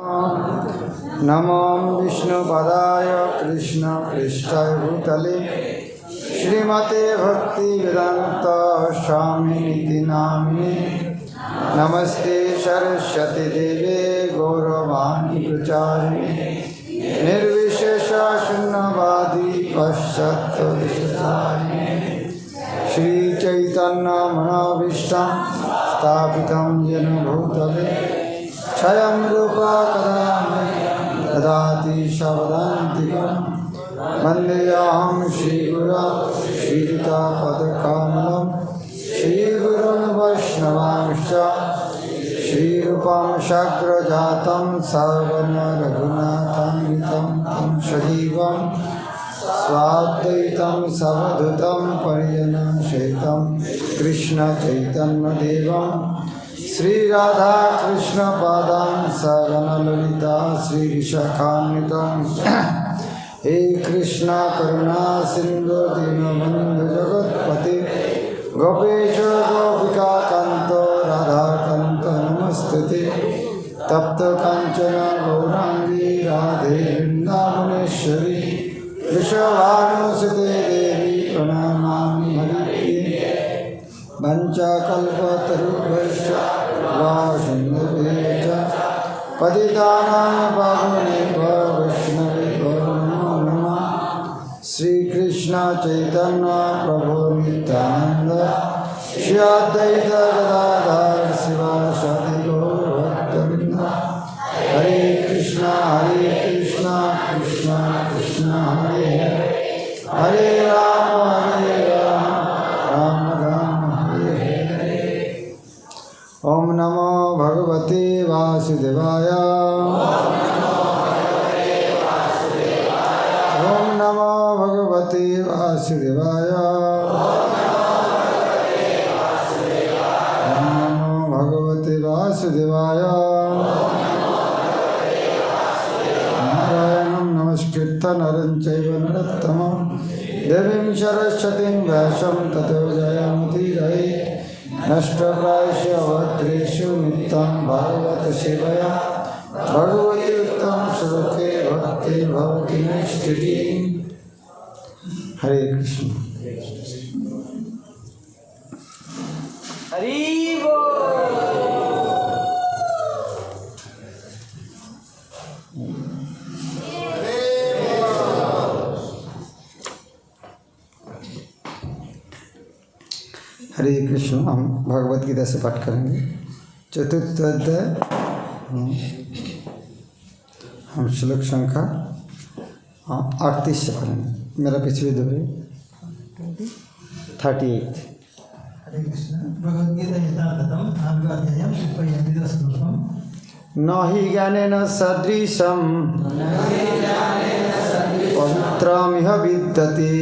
नमो विष्णुपदाय कृष्णपृष्ठाय भूतले श्रीमते भक्तिवेदांत स्वामिनिति नामिने नमस्ते सरस्वती देवे गौरवाणी प्रचारिणे निर्विशेष शून्यवादी पश्चात्परिशुद्धारिणे श्री चैतन्य मनोभीष्टं स्थापितं येन भूतले क्षयं रूपा कदा ददाति शब्दान्तिकं वन्देऽहं श्रीगुरो श्रीयुतापदकमलं श्रीगुरुन् वैष्णवांश्च श्रीरूपं शक्रजातं सवर्ण रघुनाथान्वितं तं सजीवं स्वाद्वैतं सवधूतं परिजनसहितं कृष्णचैतन्यदेवं श्री राधा कृष्ण पादां सगणललिता श्री विशाखान्वितं हे कृष्ण करुणा सिंधु दीनबंधु जगत्पते गोपेश गोपिका कांत राधा कांत नमस्ते तप्त कांचन गौरांगी राधे वृंदावनेश्वरी विश्वभानुसुते देवी प्रणमामि हरिप्रिये वंचाकल्पतरुभ्यश्च वासिन्धुभ्यश्च पतितानां पावनेभ्यो वैष्णवेभ्यो नमो नमः। श्री कृष्ण चैतन्य प्रभु नित्यानंद श्री अद्वैत गदाधर शिवासादि गौरभक्तवृंद हरे कृष्ण कृष्ण कृष्ण हरे हरे हरे राम राम राम हरे हरे। ओम नमो भगवते वासुदेवाय ओम नमो भगवते वासुदेवाय ओम नमो भगवते वासुदेवाय नारायणं नमस्कृत्य नरं चैव नरोत्तमं देवीं सरस्वतीं व्यासं ततो जयमुदीरये नष्टप्रायेषु अभद्रेषु नित्यं भागवत सेवया भगवती उत्तम श्लोके भक्ति भवति नैष्ठिकी। हरे कृष्ण। हरि बोल। हरे कृष्ण। हम भगवत गीता से पाठ करेंगे चतुर्थ अध्याय। हम श्लोक संख्या 38 से पढ़ेंगे। मेरा पिछले दो 38। हरे कृष्ण। भगवद्गीता यथातथं 4వ अध्यायं 38వ श्लोकं न हि ज्ञानेन सदृशं पवित्रमिह विद्यते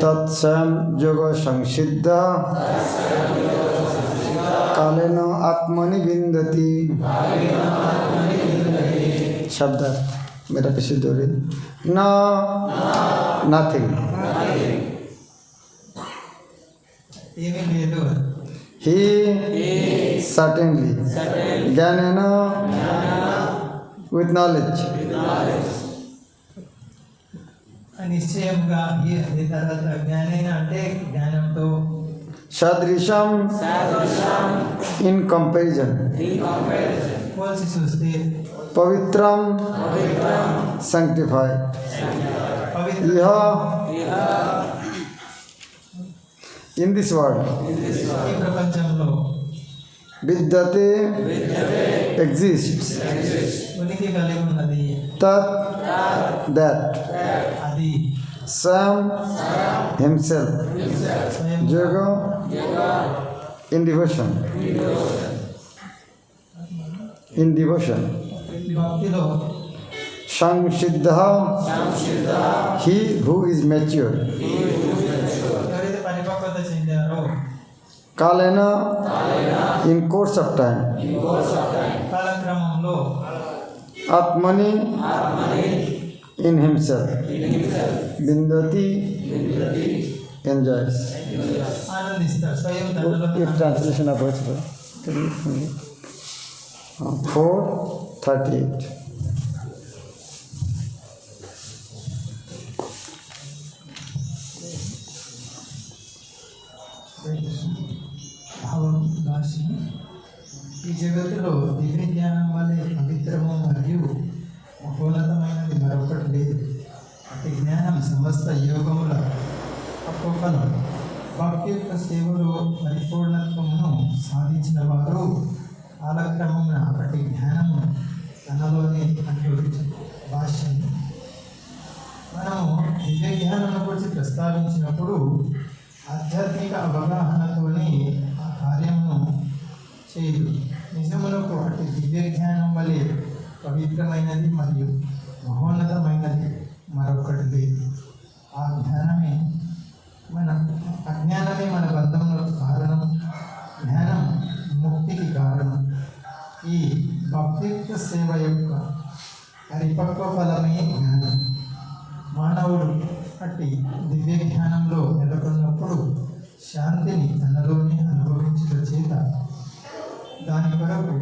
तत्स्वयं योगसंसिद्ध कालेन आत्मनि विन्दति। शब्दार्थ मेरा पिछले दो न नथिंग ఏమీ లేదు he certainly ज्ञानेन with knowledge నిశ్చయముగా ఈ తర్వాత జ్ఞానేన అంటే జ్ఞానంతో सदृशम in comparison పోల్చి చూస్తే पवित्रम sanctified పవిత్ర यह in this world ఈ ప్రపంచంలో विद्यते exists ఉనికి కలిగి ఉన్నది tat that అది Sam himself స్వయం yoga in devotion భక్తిలో Samsiddha he who is mature ఎవరైతే పరిపక్వత చెందారో Kalena in course of time కాలక్రమంలో Atmani in himself Bindati enjoys. ఆనందిస్తారు స్వయం తనలో If translation of words, 4:38. భావం రాశి ఈ జగత్తులో దివ్య జ్ఞానం వల్లే పవిత్రము మరియు మహోన్నతమైనది మరొకటి లేదు. అతి జ్ఞానం సమస్త యోగముల అపోకలం. భక్తి యొక్క సేవలో పరిపూర్ణత్వమును సాధించిన వారు కాలక్రమమున అప్పటి జ్ఞానము తనలోనే అనుభవించారు. భాష్యం. మనము దివ్య జ్ఞానం గురించి ప్రస్తావించినప్పుడు ఆధ్యాత్మిక అవగాహనతోనే ఆ కార్యమును చేయదు. నిజమునకు అటు దివ్య జ్ఞానం వలె పవిత్రమైనది మరియు మహోన్నతమైనది మరొకటి లేదు. ఆ జ్ఞానమే అజ్ఞానమే మన బంధములకు కారణం, జ్ఞానం ముక్తికి కారణం. ఈ భక్తియుక్త సేవ యొక్క పరిపక్వ ఫలమే జ్ఞానం. మానవుడు అట్టి దివ్య జ్ఞానంలో నెలకొన్నప్పుడు శాంతిని తనలోనే అనుభవించడం చేత దాని కొరకు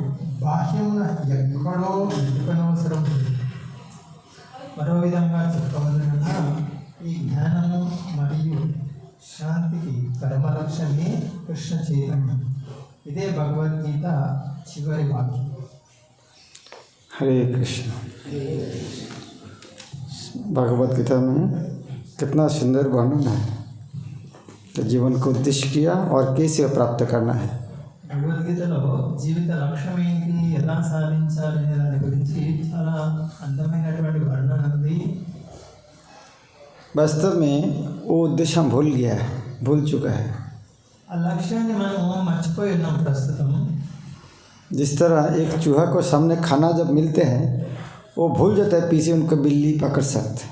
బాహ్యమున ఎక్కడో వెతుకనవసరం లేదు. మరో విధంగా చెప్పవలనగా ఈ జ్ఞానము మరియు శాంతికి పరమలక్ష్యమే కృష్ణ చైతన్యం. ఇదే భగవద్గీత చివరి వాక్యం. हरे कृष्ण। भगवद गीता में कितना सुंदर वर्णन है कि जीवन को उद्देश्य किया और कैसे प्राप्त करना है। భగవద్గీతలో జీవిత లక్ష్యం ఏంటి, ఎలా సాధించాలి అనే దాని గురించి చాలా అందమైనటువంటి వర్ణన ఉంది. वास्तव में वो उद्देश्य हम भूल चुका है। ఆ లక్ష్యాన్ని మనం మర్చిపోయి ఉన్నాం ప్రస్తుతం. जिस तरह एक चूहा को सामने खाना जब मिलते हैं वो भूल जाता है पीछे उनको बिल्ली पकड़ सकते।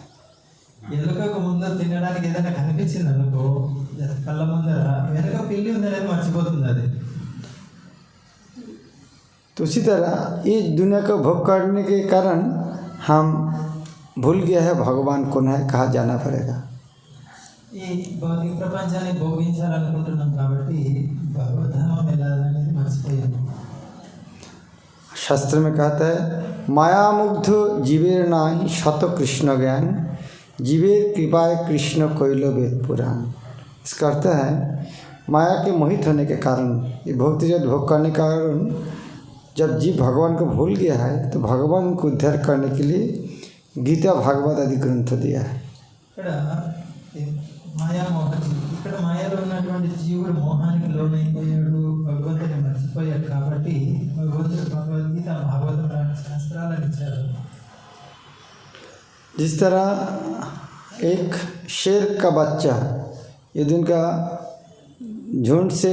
ఎలుకకు ముందు తినడానికి ఏదైనా కనిపించింది అనుకో, కళ్ళ ముందర వెనక పిల్లి ఉందనేది మర్చిపోతుంది అది. तो उसी तरह इस दुनिया को भोग करने के कारण हम भूल गया है भगवान कौन है, कहाँ जाना पड़ेगा। ఈ భౌతిక ప్రపంచాన్ని భోగించాలనుకుంటున్నాం కాబట్టి భగవద్ధామం వెళ్ళాలనేది మర్చిపోయాము. शास्त्र में कहता है मायामुग्ध जीवेर नाहि शत कृष्ण ज्ञान जीवेर कृपाय कृष्ण कोइलो वेद पुराण। इसका अर्थ है माया के मोहित होने के कारण, ये भक्ति जब भोग करने के कारण जब जीव भगवान को भूल गया है तो भगवान को उद्धार करने के लिए गीता भागवत आदि ग्रंथ दिया है। ఇక్కడ మాయలో ఉన్నటువంటి జీవుడు మోహానికి లోనైపోయాడు, భగవంతుని మర్చిపోయాడు కాబట్టి భగవంతుడు భగవద్గీత భాగవత శాస్త్రాలను ఇచ్చారు. जिस तरह एक शेर का बच्चा यदि उनका झुंड से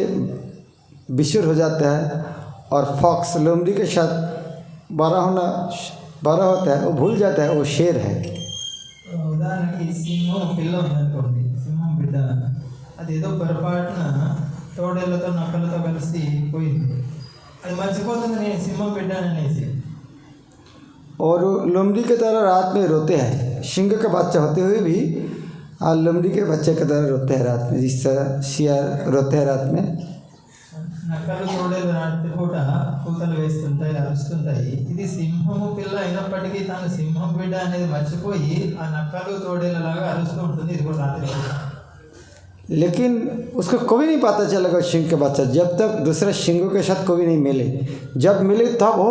विचूर हो जाता है और फॉक्स लोमड़ी के साथ बड़ा होता है वो भूल जाता है वो शेर है। ఉదాహరణకి సింహం పిల్ల ఉందనుకోండి, సింహం బిడ్డ, అదేదో పొరపాటున తోడేళ్లతో నక్కలతో కలిసి పోయింది, అది మర్చిపోతుంది నేను సింహం బిడ్డ అనేసి. और लोमड़ी की तरह रात में रोते हैं, सिंह का बच्चा होते हुए भी लोमड़ी के बच्चे की तरह रोते हैं रात में, जिस तरह सियार रोते हैं रात में। నక్కలు తోడేలు రాత్రి పూట కూతలు వేస్తుంటాయి, అరుస్తుంటాయి. ఇది సింహము పిల్ల అయినప్పటికీ తాను సింహం బిడ్డ అనేది మర్చిపోయి ఆ నక్కలు తోడేలలాగా అరుస్తూ ఉంటుంది. ఇది కూడా రాత్రి పూట. लेकिन उसको कभी नहीं पता चलेगा सिंह के बच्चा जब तक दूसरे सिंहों के साथ कभी नहीं मिले। जब मिले तब ओ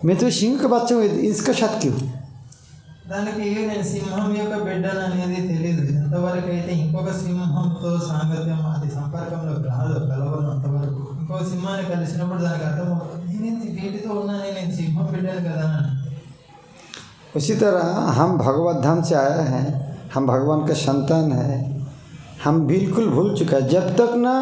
मैं तो सिंह का बच्चा हूँ, इसके साथ क्यों? దానికి నేను సింహం యొక్క బిడ్డను అనేది తెలియదు. ఎంతవరకు అయితే ఇంకొక సింహంతో సాంగత్యం అది సంపర్కంలో రాదు, కలవదు అంతవరకు. ఇంకో సింహాన్ని కలిసినప్పుడు దానికి అర్థమవుతుంది నేను వీటితో ఉన్నాను, నేను సింహం బిడ్డను కదా అని. उसी तरह हम भगवत धाम से आए हैं, हम भगवान के संतान हैं, हम बिल्कुल भूल चुका है। जब तक ना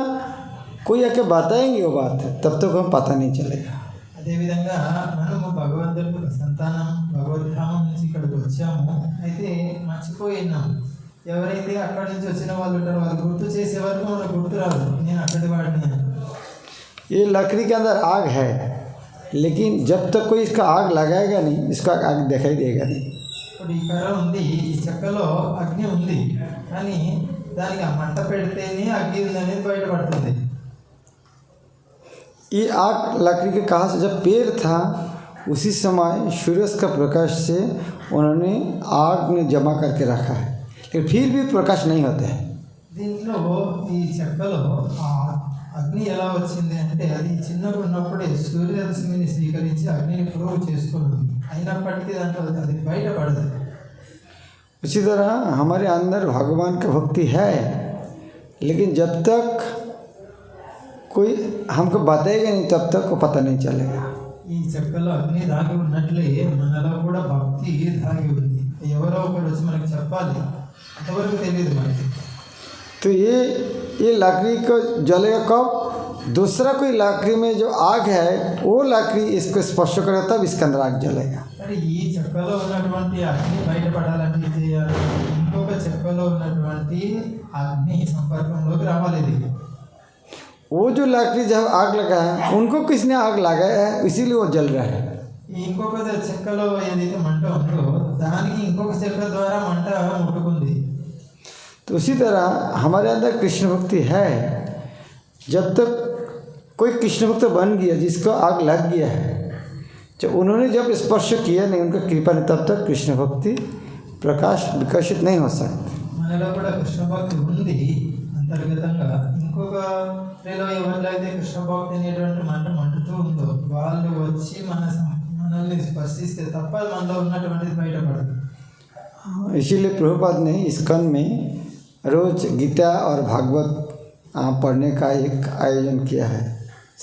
कोई आके बताएंगे वो बात तब तक हमें पता नहीं चलेगा। అదేవిధంగా మనము భగవంతుడు సంతానం, భగవద్ధామం నుంచి ఇక్కడికి వచ్చాము, అయితే మర్చిపోయినాము. ఎవరైతే అక్కడి నుంచి వచ్చిన వాళ్ళు ఉంటారో వాళ్ళు గుర్తు చేసే వరకు మనకు గుర్తు రాదు నేను అక్కడి వాడిని. ये लकड़ी के अंदर आग है, लेकिन जब तक कोई इसका आग लगाएगा नहीं इसका आग दिखाई देगा नहीं। ఇప్పుడు ఈ కర్ర ఉంది, ఈ చెక్కలో అగ్ని ఉంది, కానీ దానికి ఆ మంట పెడితేనే అగ్ని ఉంది అనేది బయటపడుతుంది. ये आग लकड़ी के कहाँ से, जब पेड़ था उसी समय सूर्य का प्रकाश से उन्होंने आग में जमा करके रखा है, लेकिन फिर भी प्रकाश नहीं होता है। దీంట్లో ఈ చెక్కలో ఆ అగ్ని ఎలా వచ్చింది అంటే అది చిన్నగా ఉన్నప్పుడే సూర్యరశ్మిని స్వీకరించి అగ్నిని ప్రోవ్ చేసుకున్నది, అయినప్పటికీ దాంట్లో అది బయటపడదు। उसी तरह हमारे अंदर भगवान का भक्ति है, लेकिन जब तक कोई हमको बताएगा नहीं तब तक को पता नहीं चलेगा। ఈ చెక్కలో అగ్ని దాగి ఉన్నట్లే మనలో కూడా భక్తి దాగి ఉంది, ఎవరో ఒకరు వచ్చి మనకి చెప్పాలి, అంతవరకు తెలియదు మనకి। तो ये लकड़ी को जलेगा कब, दूसरा कोई लकड़ी में जो आग है वो लकड़ी इसको स्पर्श करेगा तब इसके अंदर आग जलेगा। अरे ఈ చెక్కలో ఉన్నటువంటి అగ్ని బయటపడాలంటే ఏం చేయాలి, ఇంకొక చెక్కలో ఉన్నటువంటి అగ్ని సంపర్కంలోకి రావాలి। ఇది वो जो लकड़ी जब आग लगा है उनको किसने आग लगाया है, इसीलिए वो जल रहा है। ఇంకొక చెక్కలో ఏదైతే మంట ఉందో దానికి ఇంకొక చెక్క ద్వారా మంట ముట్టుకుంది। तो उसी तरह हमारे अंदर कृष्ण भक्ति है, जब तक कोई कृष्ण भक्त बन गया जिसको आग लग गया है, जब उन्होंने जब स्पर्श किया नहीं उनका कृपा नहीं, तब तक कृष्ण भक्ति प्रकाश विकसित नहीं हो सकती। మనలో కూడా కృష్ణ భక్తి ఉంది అంతర్గతంగా, ఇంకొక రేలో ఎవరిలైతే కృష్ణ భక్తి అనేటువంటి మంట మంటుతూ ఉందో వాళ్ళు వచ్చి మనల్ని స్పర్శిస్తే తప్ప మనలో ఉన్నటువంటిది బయటపడదు। इसीलिए प्रभुपाद ने इस्कॉन में रोज गीता और भागवत पढ़ने का एक आयोजन किया है,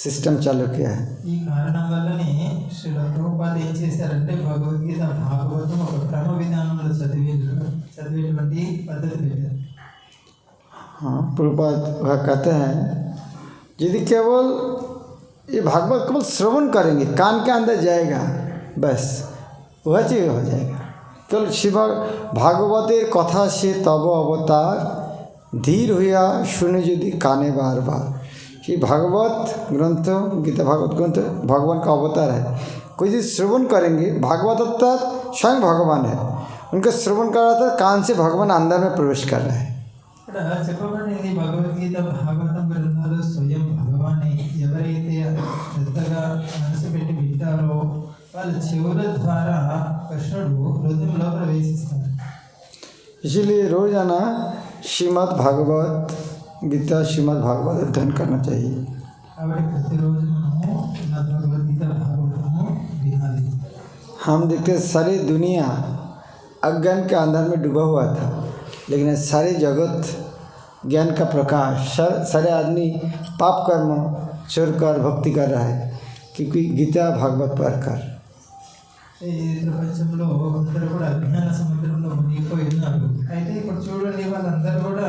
सिस्टम चालू किया है। ఈ కారణం వల్లనే శ్రీ ప్రభుపాద ఏం చేశారంటే భగవద్గీత భాగవతం ఒక క్రమ విధానంలో చదివేటువంటి పద్ధతి పెట్టారు। हाँ, प्रभुपाद वह कहते हैं यदि केवल ये भागवत केवल श्रवण करेंगे, कान के अंदर जाएगा बस वह चीज हो जाएगा। केवल शिव भागवतेर कथा से तब अवतार धीर हुआ सुने यदि काने बार बार। ये भागवत ग्रंथ गीता भागवत ग्रंथ भगवान का अवतार है। कोई चीज श्रवण करेंगे, भागवत अर्थात स्वयं भगवान है, उनका श्रवण कर रहा था कान से भगवान अंदर में प्रवेश कर रहा है। ఇక్కడ చెప్పబడింది భగవద్గీత భాగవతం గ్రంథాలు స్వయం భగవానే, ఎవరైతే శ్రద్ధగా మనసు పెట్టి వింటారో వాళ్ళ చెవుల ద్వారా కృష్ణుడు హృదయంలో ప్రవేశిస్తాడు। इसीलिए रोजाना श्रीमद् भागवत गीता श्रीमद् भागवत अध्ययन करना चाहिए। కాబట్టి ప్రతిరోజు మనము భగవద్గీత భాగవతము వినాలి। हम देखते सारी दुनिया अज्ञान के अंदर में डूबा हुआ था, लेकिन सारे जगत ज्ञान का प्रकाश, सारे आदमी पाप कर्म छोड़कर भक्ति कर रहा है, क्योंकि गीता भागवत पढ़कर। ఈ ప్రపంచంలో అందరూ కూడా అజ్ఞాన సముద్రంలో మునిగిపోయి ఉన్నారు, అయితే ఇప్పుడు చూడండి వాళ్ళందరూ కూడా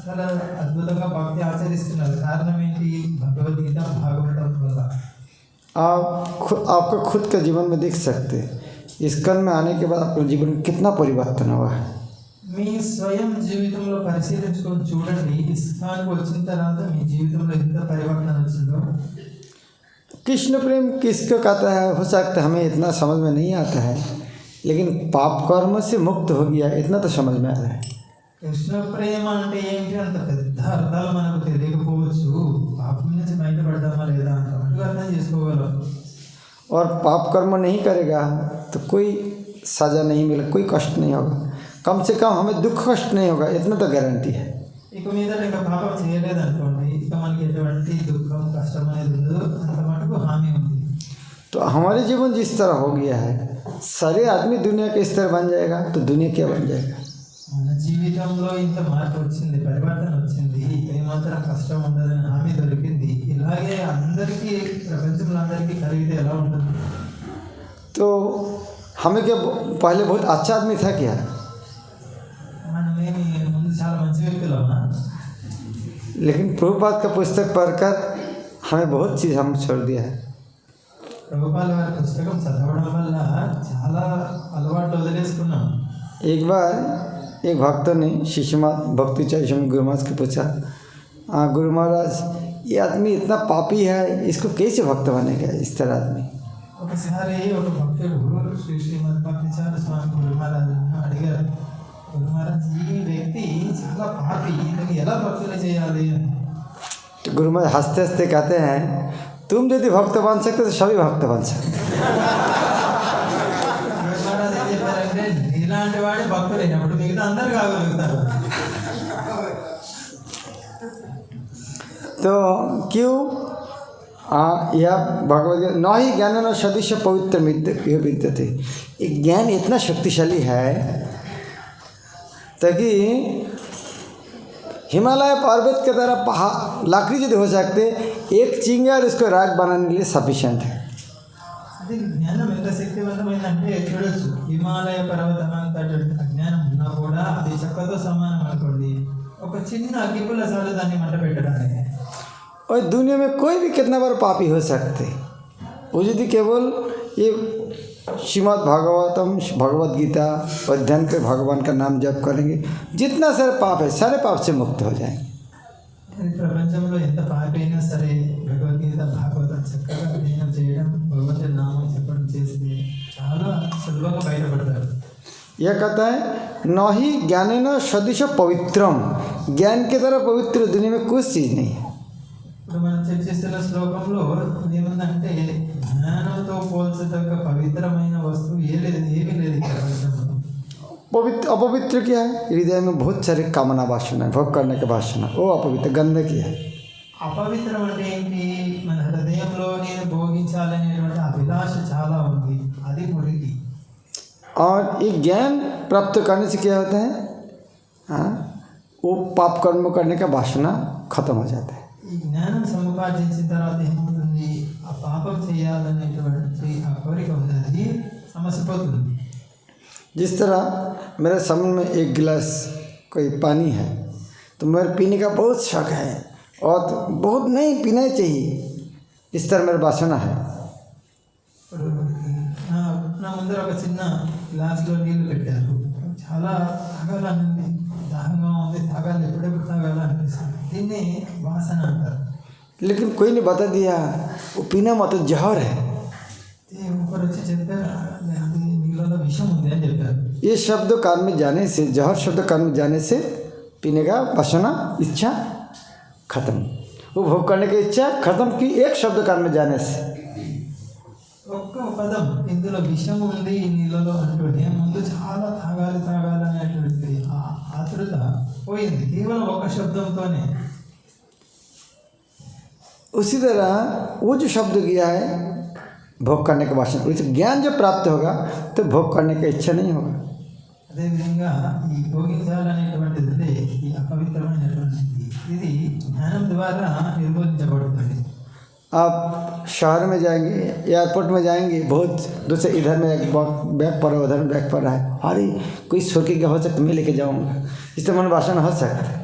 చాలా అద్భుతంగా భక్తి ఆచరిస్తున్నారు। కారణం ఏంటి, భగవద్గీత భాగవతం వల్ల। आपका खुद का जीवन में देख सकते हैं, इस्कॉन में आने के बाद आपके जीवन में कितना परिवर्तन हुआ है। మీ స్వయం జీవితంలో పరిశీలించుకొని చూడండి, ఇస్కాన్కి వచ్చిన తర్వాత మీ జీవితంలో ఎంత పరివర్తన వచ్చిందో। कृष्ण प्रेम किसको कहता है, हो सकता है हमें इतना समझ में नहीं आता है, लेकिन पाप कर्म से मुक्त हो गया इतना तो समझ में आ रहा है। కృష్ణ ప్రేమ అంటే ఏంటి అంత పెద్ద అర్థాలు మనకు తెలియకపోవచ్చు, పాపం నుంచి బయటపడ్డామా లేదా అంత మటుకు అర్థం చేసుకోగలం। और पाप कर्म नहीं करेगा तो कोई सज़ा नहीं मिलेगा, कोई कष्ट नहीं होगा, कम से कम हमें दुख कष्ट नहीं होगा, इतना तो गारंटी है। ఇక మీద ఇంకా పాపం చేయలేదనుకోండి, ఇక మనకి ఎటువంటి దుఃఖం కష్టం అనేది ఉండదు, అంత మటుకు హామీ ఉంది। तो हमारे जीवन जिस तरह हो गया है, सारे आदमी दुनिया के इस तरह बन जाएगा तो दुनिया क्या बन जाएगा। మన జీవితంలో ఇంత మార్పు వచ్చింది, పరివర్తన వచ్చింది, ఏమాత్రం కష్టం ఉండదని హామీ దొరికింది, ఇలాగే అందరికీ ప్రపంచంలో అందరికీ కలిగితే ఎలా ఉంటుంది। तो हमें क्या पहले बहुत अच्छा आदमी था क्या, మనమేమి ముందు చాలా మంచి వ్యక్తులమా। लेकिन प्रभुपाद का पुस्तक पढ़कर हमें बहुत चीज़ हम छोड़ दिया है। ప్రభుపాల వారి పుస్తకం చదవడం వల్ల చాలా అలవాట్లు వదిలేసుకున్నాం। एक बार एक भक्त ने शिशुमात भक्ति चाहिए गुरु महाराज को पूछा, गुरु महाराज ये आदमी इतना पापी है, इसको कैसे भक्त बनेगा इस तरह आदमी। ఒకసారి ఒక భక్తుడు శ్రీ శ్రీమద్ భక్తిచార్య స్వామి గురు మహారాజును అడిగారు, గురు మహారాజ్ ఈ వ్యక్తి చాలా పాపి, ఇతను ఎలా భక్తులు చేయాలి అని। तो गुरु महाराज हंसते हंसते कहते हैं, तुम यदि भक्त बन सकते तो सभी भक्त बन सकते। మహారాజ్ ఏం చెప్పారంటే నీలాంటి వాడే భక్తుడు అయినప్పుడు మిగతా అందరు కాగలుగుతారు. तो क्यों यह भगवद गीता न ही ज्ञान न सदृश पवित्र विद्यते। ये ज्ञान इतना शक्तिशाली है ताकि हिमालय पर्वत के तरह पहाड़ लाकड़ी यदि हो सकते एक चिंगार उसको राग बनाने के लिए सफिशिएंट है। అది జ్ఞానం ఎంత శక్తివంతమైందంటే చూడొచ్చు, హిమాలయ పర్వతం అంతటి అజ్ఞానం ఉన్నా కూడా అది చెక్కతో సమానం అనుకోండి, ఒక చిన్న అగ్గిపుల్ల చాలు దాన్ని మంట పెట్టడానికి. और दुनिया में कोई भी कितना बार पापी हो सकते, वो यदि केवल ये श्रीमद् भागवतम भगवद गीता अध्ययन के भगवान का नाम जप करेंगे, जितना सारे पाप है सारे पाप से मुक्त हो जाएंगे। ప్రపంచంలో ఎంత పాపి అయినా సరే భగవద్గీత భాగవతం చక్కగా అధ్యయనం చేయడం, భగవంతుడి నామం చెప్పడం చేస్తే చాలా సులభంగా బయటపడతారు. यह कहता है न ही ज्ञान न सदृश पवित्रम, ज्ञान की तरह पवित्र दुनिया में कुछ चीज़ नहीं है। ఇప్పుడు మనం చర్చిస్తున్న శ్లోకంలో ఏముందంటే జ్ఞానంతో పోల్చదగ్గ పవిత్రమైన వస్తువు ఏమీ లేదు ఈ ప్రపంచంలో. पवित्र अपवित्र क्या है? हृदय में बहुत सारे कामना वासना, भोग करने के वासना, वो अपवित्र गंदगी है। అపవిత్రం అంటే ఏంటి? మన హృదయంలో నేను భోగించాలనేటువంటి అభిలాష చాలా ఉంది, అది మురికి. और ये ज्ञान प्राप्त करने से क्या होता है? हाँ, वो पाप कर्म करने का वासना खत्म हो जाता है। ఈ జ్ఞానం సముపార్జించిన తర్వాత ఏమవుతుంది? ఆ పాపం చేయాలనేటువంటి ఆ కోరిక ఉంది, అది సమసిపోతుంది. जिस तरह मेरे सामने में एक गिलास कोई पानी है तो मेरे पीने का बहुत शौक है और तो बहुत नहीं पीना ही चाहिए, इस तरह मेरा वासना है। ఇప్పుడు నా ముందర ఒక చిన్న గ్లాస్లో నీళ్ళు పెట్టారు, చాలా తాగాలనుంది, దాహంగా ఉంది, తాగాలి, ఎప్పుడెప్పుడు తాగాలనిపిస్తుంది, దీన్ని వాసన అంటారు. लेकिन कोई ने बता दिया वो पीना मत जहर है। ఒకరు వచ్చి చెప్పారు అది నీళ్ళలో విషం ఉంది అని చెప్పారు. ये शब्द कान में जाने से, जहर शब्द कान में जाने से पीने का वासना इच्छा खत्म, वो भोग करने की इच्छा खत्म की एक शब्द कान में जाने से। ఒక్క పదం ఇందులో విషం ఉంది ఈ నీళ్ళలో అంటుంటే ముందు చాలా తాగాలి అనేటువంటి ఆతృత పోయింది కేవలం ఒక శబ్దంతోనే. उसी तरह वो जो शब्द किया है भोग करने का वासना, उस ज्ञान जब प्राप्त होगा तो भोग करने की इच्छा नहीं होगा। అదేవిధంగా ఈ భోగించాలనేటువంటిది ఈ అపవిత్రమైనటువంటిది ఇది జ్ఞానం ద్వారా నిర్మూలించబడుతుంది. आप शहर में जाएंगे, एयरपोर्ट में जाएंगे, बहुत दूसरे इधर में एक बैग पड़ा उधर में बैग पड़ा है, अरे कोई सोके का हो सकता मैं लेके जाऊँगा, इस तरह मन वासना हो सकता है।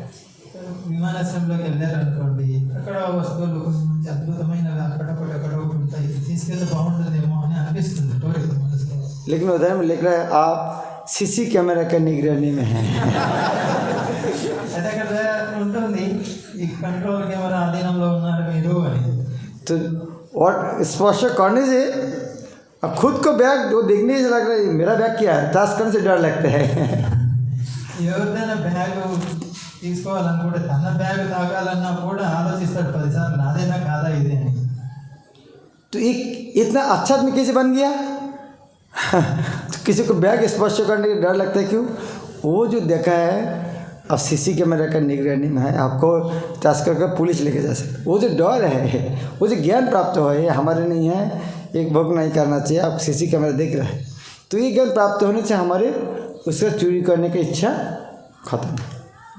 విమానాశ్రయంలోకి వెళ్ళారనుకోండి, అక్కడ వస్తువులు మంచి అద్భుతమైనవి అక్కడక్కడ ఉంటాయి, తీసుకెళ్తే బాగుంటుందేమో అని అనిపిస్తుంది కోరిక మనసులో. लेकिन उधर में लिख रहा है आप सीसी कैमरा के निगरानी में हैं। అయితే అక్కడ ఉంటుంది ఈ కంట్రోల్ కెమెరా అధీనంలో ఉన్నారు మీరు అని. तो और स्पर्श करने से अब खुद को बैग वो देखने से लग रहा है मेरा बैग क्या है, टच करने से डर लगता है। ఎవరిదైనా బ్యాగ్ తీసుకోవాలనుకుంటే తన బ్యాగ్ తాగాలన్నా కూడా ఆలోచిస్తాడు 10 సార్లు నాదేనా కాదా ఇదే అని. तो एक इतना अच्छा आदमी कैसे बन गया? तो किसी को बैग स्पर्श करने का डर लगता है, क्यों? वो जो देखा है अब सीसी कैमरा का निगरानी में है, आपको टच करके पुलिस लेके जा सकते, वो जो डर है, वो जो ज्ञान प्राप्त हो ये हमारे नहीं है, एक भोग नहीं करना चाहिए, आप सीसी कैमरा देख रहे हैं तो ये ज्ञान प्राप्त होने से हमारे उसका चोरी करने की इच्छा खत्म।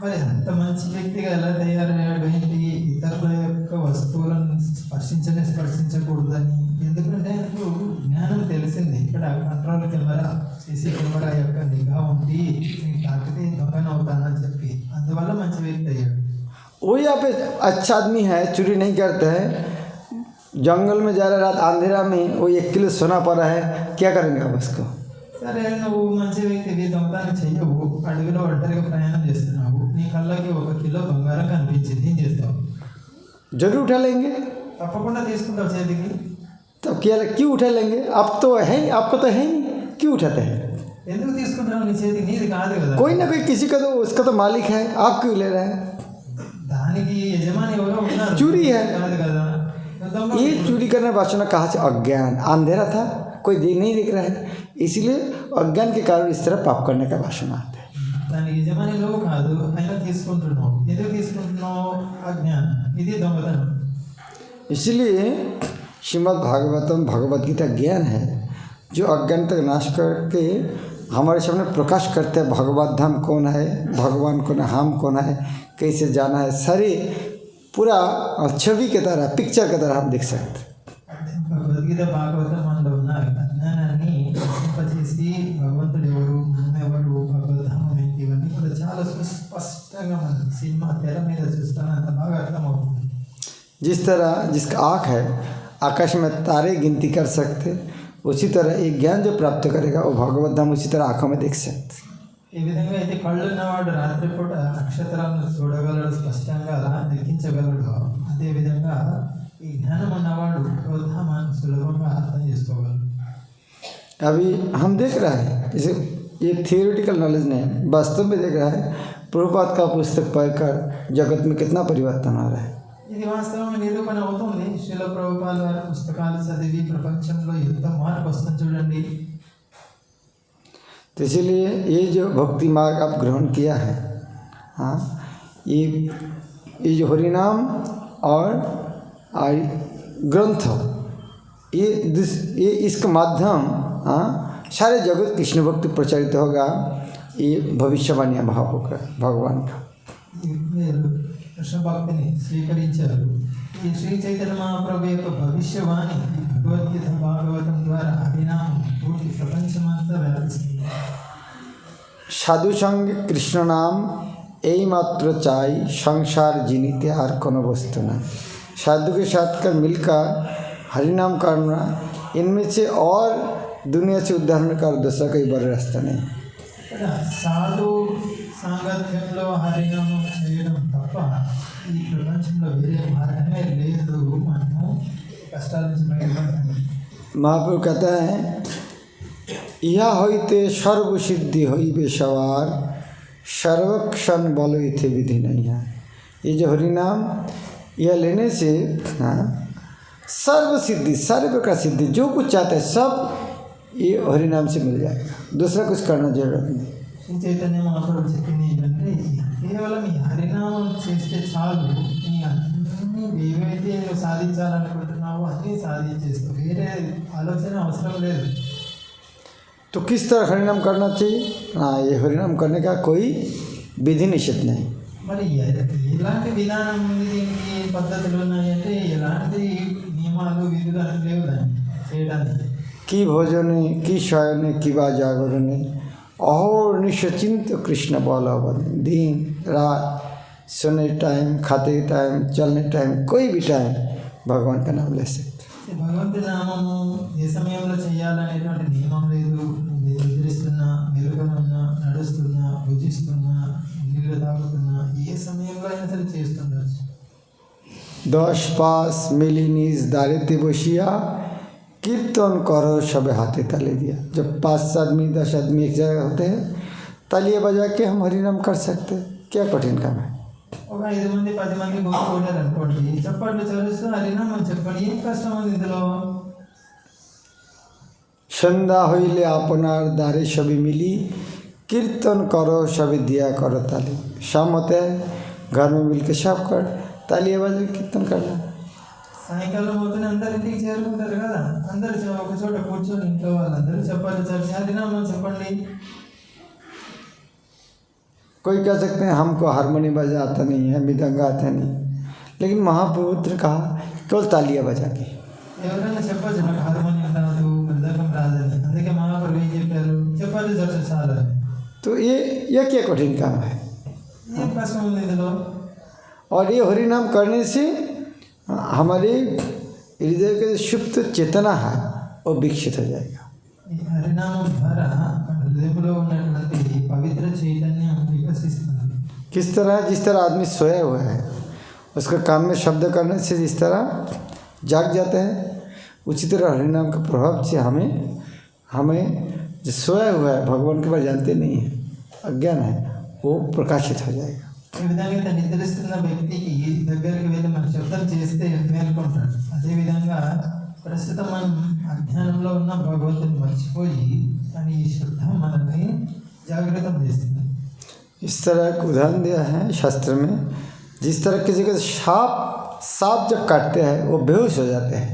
మరి అంత మంచి వ్యక్తిగా ఎలా తయారయ్యాడు ఏంటి? ఇతరుల యొక్క వస్తువులను స్పర్శించకూడదని. ఎందుకంటే ఆయనకు జ్ఞానం తెలిసింది, ఇక్కడ కంట్రోల్ కెమెరా సీసీ కెమెరా యొక్క నిఘా ఉంది, నేను తాకితే దొంగనవుతానని చెప్పి అందువల్ల మంచి వ్యక్తి అయ్యాడు. वो यहाँ पे अच्छा आदमी है, चोरी नहीं करता है, जंगल में जा रहा रात अंधेरा में वो 1 किलो सोना पड़ा है, क्या करेंगे आप उसको? సరే నువ్వు మంచి వ్యక్తివి, దొంగతనం చెయ్యవు, అడవిలో ఒంటరిగా ప్రయాణం చేస్తున్నావు, నీ కళ్ళకి 1 కిలో బంగారం కనిపించింది, ఏం చేస్తావు? जरूर उठा लेंगे। తప్పకుండా తీసుకుంటావు చేతికి. तब क्या क्यों उठा लेंगे? आप तो है ही, आपको तो है नहीं, क्यों उठाते हैं? ఎందుకు తీసుకుంటున్నావు నీ చేతికి? నీది కాదు కదా. कोई ना कोई किसी का तो उसका तो मालिक है, आप क्यों ले रहे हैं? దానికి యజమాని ఎవరో ఉన్నారు, चोरी है। కాదు కదా. एकदम ये चोरी करने वासना कहाँ से? अज्ञान, अंधेरा था, कोई नहीं दिख रहा है, इसलिए अज्ञान के कारण इस तरह पाप करने का वासना आता है। దానికి యజమాని నువ్వు కాదు, అయినా తీసుకుంటున్నావు. ఎందుకు తీసుకుంటున్నావు? అజ్ఞానం. ఇది దొంగతనం. इसलिए श्रीमद् भागवतम भगवद गीता ज्ञान है जो अज्ञान तक नाश करके हमारे सामने प्रकाश करते हैं। भगवत धाम कौन है, भगवान कौन है, हम कौन है, कैसे जाना है, सारे पूरा छवि के तरह, पिक्चर की तरह हम देख सकते हैं। భగవద్గీత భాగవతం మనలో ఉన్న అజ్ఞానాన్ని నశింపజేసి భగవంతుడు ఎవరు, ఎవరు, భగవద్ధామం ఏంటి, ఇవన్నీ కూడా చాలా సుస్పష్టంగా మన సినిమా తెర మీద చూస్తాను, అంత బాగా అర్థమవుతుంది. जिस तरह जिसका आँख है आकाश में तारे गिनती कर सकते, उसी तरह एक ज्ञान जो प्राप्त करेगा वो भगवत धाम उसी तरह आँखों में देख सकते। ఈ విధంగా అయితే కళ్ళు ఉన్నవాడు రాత్రిపూట నక్షత్రాలను చూడగలడు, స్పష్టంగా లెక్కించగలడు. అదేవిధంగా ఈ జ్ఞానం ఉన్నవాడు భగవద్ధామాన్ని సులభంగా అర్థం చేసుకోగలడు. अभी हम देख रहे हैं इसे, ये थियोरिटिकल नॉलेज नहीं, वास्तव में देख रहा है। प्रभुपाद का पुस्तक पढ़कर जगत में कितना परिवर्तन आ रहा है। ఇది వాస్తవంగా నిరూపణ అవుతుంది. శ్రీల ప్రభుపాద వారి పుస్తకాలు చదివి ప్రపంచంలో ఎంత మార్పు వస్తుంది చూడండి. तो इसलिए ये जो भक्ति मार्ग आप ग्रहण किया है, हाँ, ये जो हरिनाम और ग्रंथ, ये इसका माध्यम, हाँ, सारे जगत कृष्ण भक्ति प्रचारित होगा। ये भविष्यवाणी भाव होगा भगवान का। మీరు కృష్ణ భక్తిని స్వీకరించారు. ఈ శ్రీ చైతన్య మహాప్రభు యొక్క భవిష్యవాణి భగవద్గీత భాగవతం ద్వారా హరినామం పూర్తి ప్రపంచమంతా వ్యాపిస్తుంది. साधु संग कृष्ण नाम यही मात्र चाय, संसार जीनिते और कोनो वस्तु ना। साधु के साथ कर मिलकर हरिनाम करना, इनमें से और दुनिया से उद्धारण का दूसरा कोई बड़ा रास्ता नहीं। సాధు సాంగత్యంలో హరినామం చేయడం తప్ప ఈ ప్రపంచంలో వేరే మార్గమే లేదు. మనము కష్టాల నుంచి బయటపడతాము. महाप्रभु कहते हैं यह होते सर्व सिद्धि होइबे सवार, सर्वक्षण बोलो इथे विधि नहीं है। ये जो हरिनाम यह लेने से, हाँ, सर्व सिद्धि, सर्व का सिद्धि, जो कुछ चाहते हैं सब ये हरिनाम से मिल जाएगा, दूसरा कुछ करना जरूरत नहीं। శ్రీ చైతన్య మహాప్రభు చెప్పింది ఏంటంటే కేవలం ఈ హరినామం చేస్తే చాలు, నీ అన్ని ఏవైతే నువ్వు సాధించాలనుకుంటున్నావో అన్నీ సాధించేస్తావు, వేరే ఆలోచన అవసరం లేదు. तो किस तरह हरिनाम करना चाहिए? हाँ, ये हरिनाम करने का कोई विधि निषेध नहीं। మరి ఎలాంటి విధానం ఉంది, దీనికి పద్ధతులు ఉన్నాయంటే ఎలాంటి నియమాలు విధులు అని లేవు దాన్ని చేయడానికి. की भोजने की शयने की बा जागरणे और निश्चिंत कृष्ण बोलावन, दिन रात, सोने टाइम, खाते टाइम, चलने टाइम, कोई भी टाइम भगवान का नाम ले सकते। భగవంతుడి నామము ఏ సమయంలో చేయాలనేటువంటి నియమం లేదు. నిద్రిస్తున్నా, మెలుగుతున్నా, నడుస్తున్నా, భుజిస్తున్నా, నీళ్ళు తాగుతున్నా, ఏ సమయంలో అయినా సరే చేస్తుండొచ్చు. 10 पास मिली निज दारिते बसिया कीर्तन करो सब हाथे ताली दिया। जब 5 आदमी 10 आदमी एक जगह होते हैं, तालियां बजा के हम हरिनाम कर सकते हैं, क्या कठिन काम है। ఒక 5 మంది 10 మంది కూర్చుంటారు అనుకోండి, చప్పట్లు చరుస్తూ హరినామం చెప్పండి, ఏం కష్టం ఉంది ఇందులో. सन्ध्या हईले आपनार दारे सभी मिली कीर्तन करो सभी दिया करो ताली। शाम होते हैं घर में मिल के सब कर तालियां बजा कीर्तन करना। సాయంకాలం అవుతుంది, అందరు ఇంటికి చేరుకుంటారు కదా, అందరు ఒక చోట కూర్చొని ఇంట్లో వాళ్ళందరూ చప్పట్లు చరిచి హరినామం చెప్పండి. कोई कह सकते हैं हमको हारमोनियम बजा आता नहीं है, मृदंग आता नहीं, लेकिन महाप्रभु ने कहा केवल तालियां बजा के। ఎవరైనా చెప్పచ్చు నాకు హార్మోనియం రాదు, మృదంగం రాదని, అందుకే మహాప్రభు ఏం చెప్పారు, చెప్పాలి చర్చ చాలు. तो ये क्या कठिन काम है। ఏం కష్టం ఉంది ఇందులో. और ये हरिनाम करने से हमारे हृदय का सुप्त चेतना है वो विकसित हो जाएगा। ఈ హరినామం ద్వారా మన హృదయంలో ఉన్నటువంటి పవిత్ర చైతన్యం వికసిస్తుంది. किस तरह? जिस तरह आदमी सोया हुआ है उसका कान में शब्द करने से जिस तरह जाग जाता है, उसी तरह हरिनाम के प्रभाव से हमें जो सोया हुआ है भगवान के बारे जानते नहीं है, अज्ञान है, वो प्रकाशित हो जाएगा। ఈ విధంగా నిద్రిస్తున్న వ్యక్తికి దగ్గరికి వెళ్ళి మనం శబ్దం చేస్తే మేల్కొంటాడు. అదేవిధంగా ప్రస్తుతం మనం అజ్ఞానంలో ఉన్న భగవంతుని మర్చిపోయి అని ఈ శబ్దం మనల్ని జాగ్రత్త చేస్తుంది. इस तरह का उदाहरण दिया है शास्त्र में, जिस तरह किसी को सांप जब काटते हैं वो बेहोश हो जाते हैं.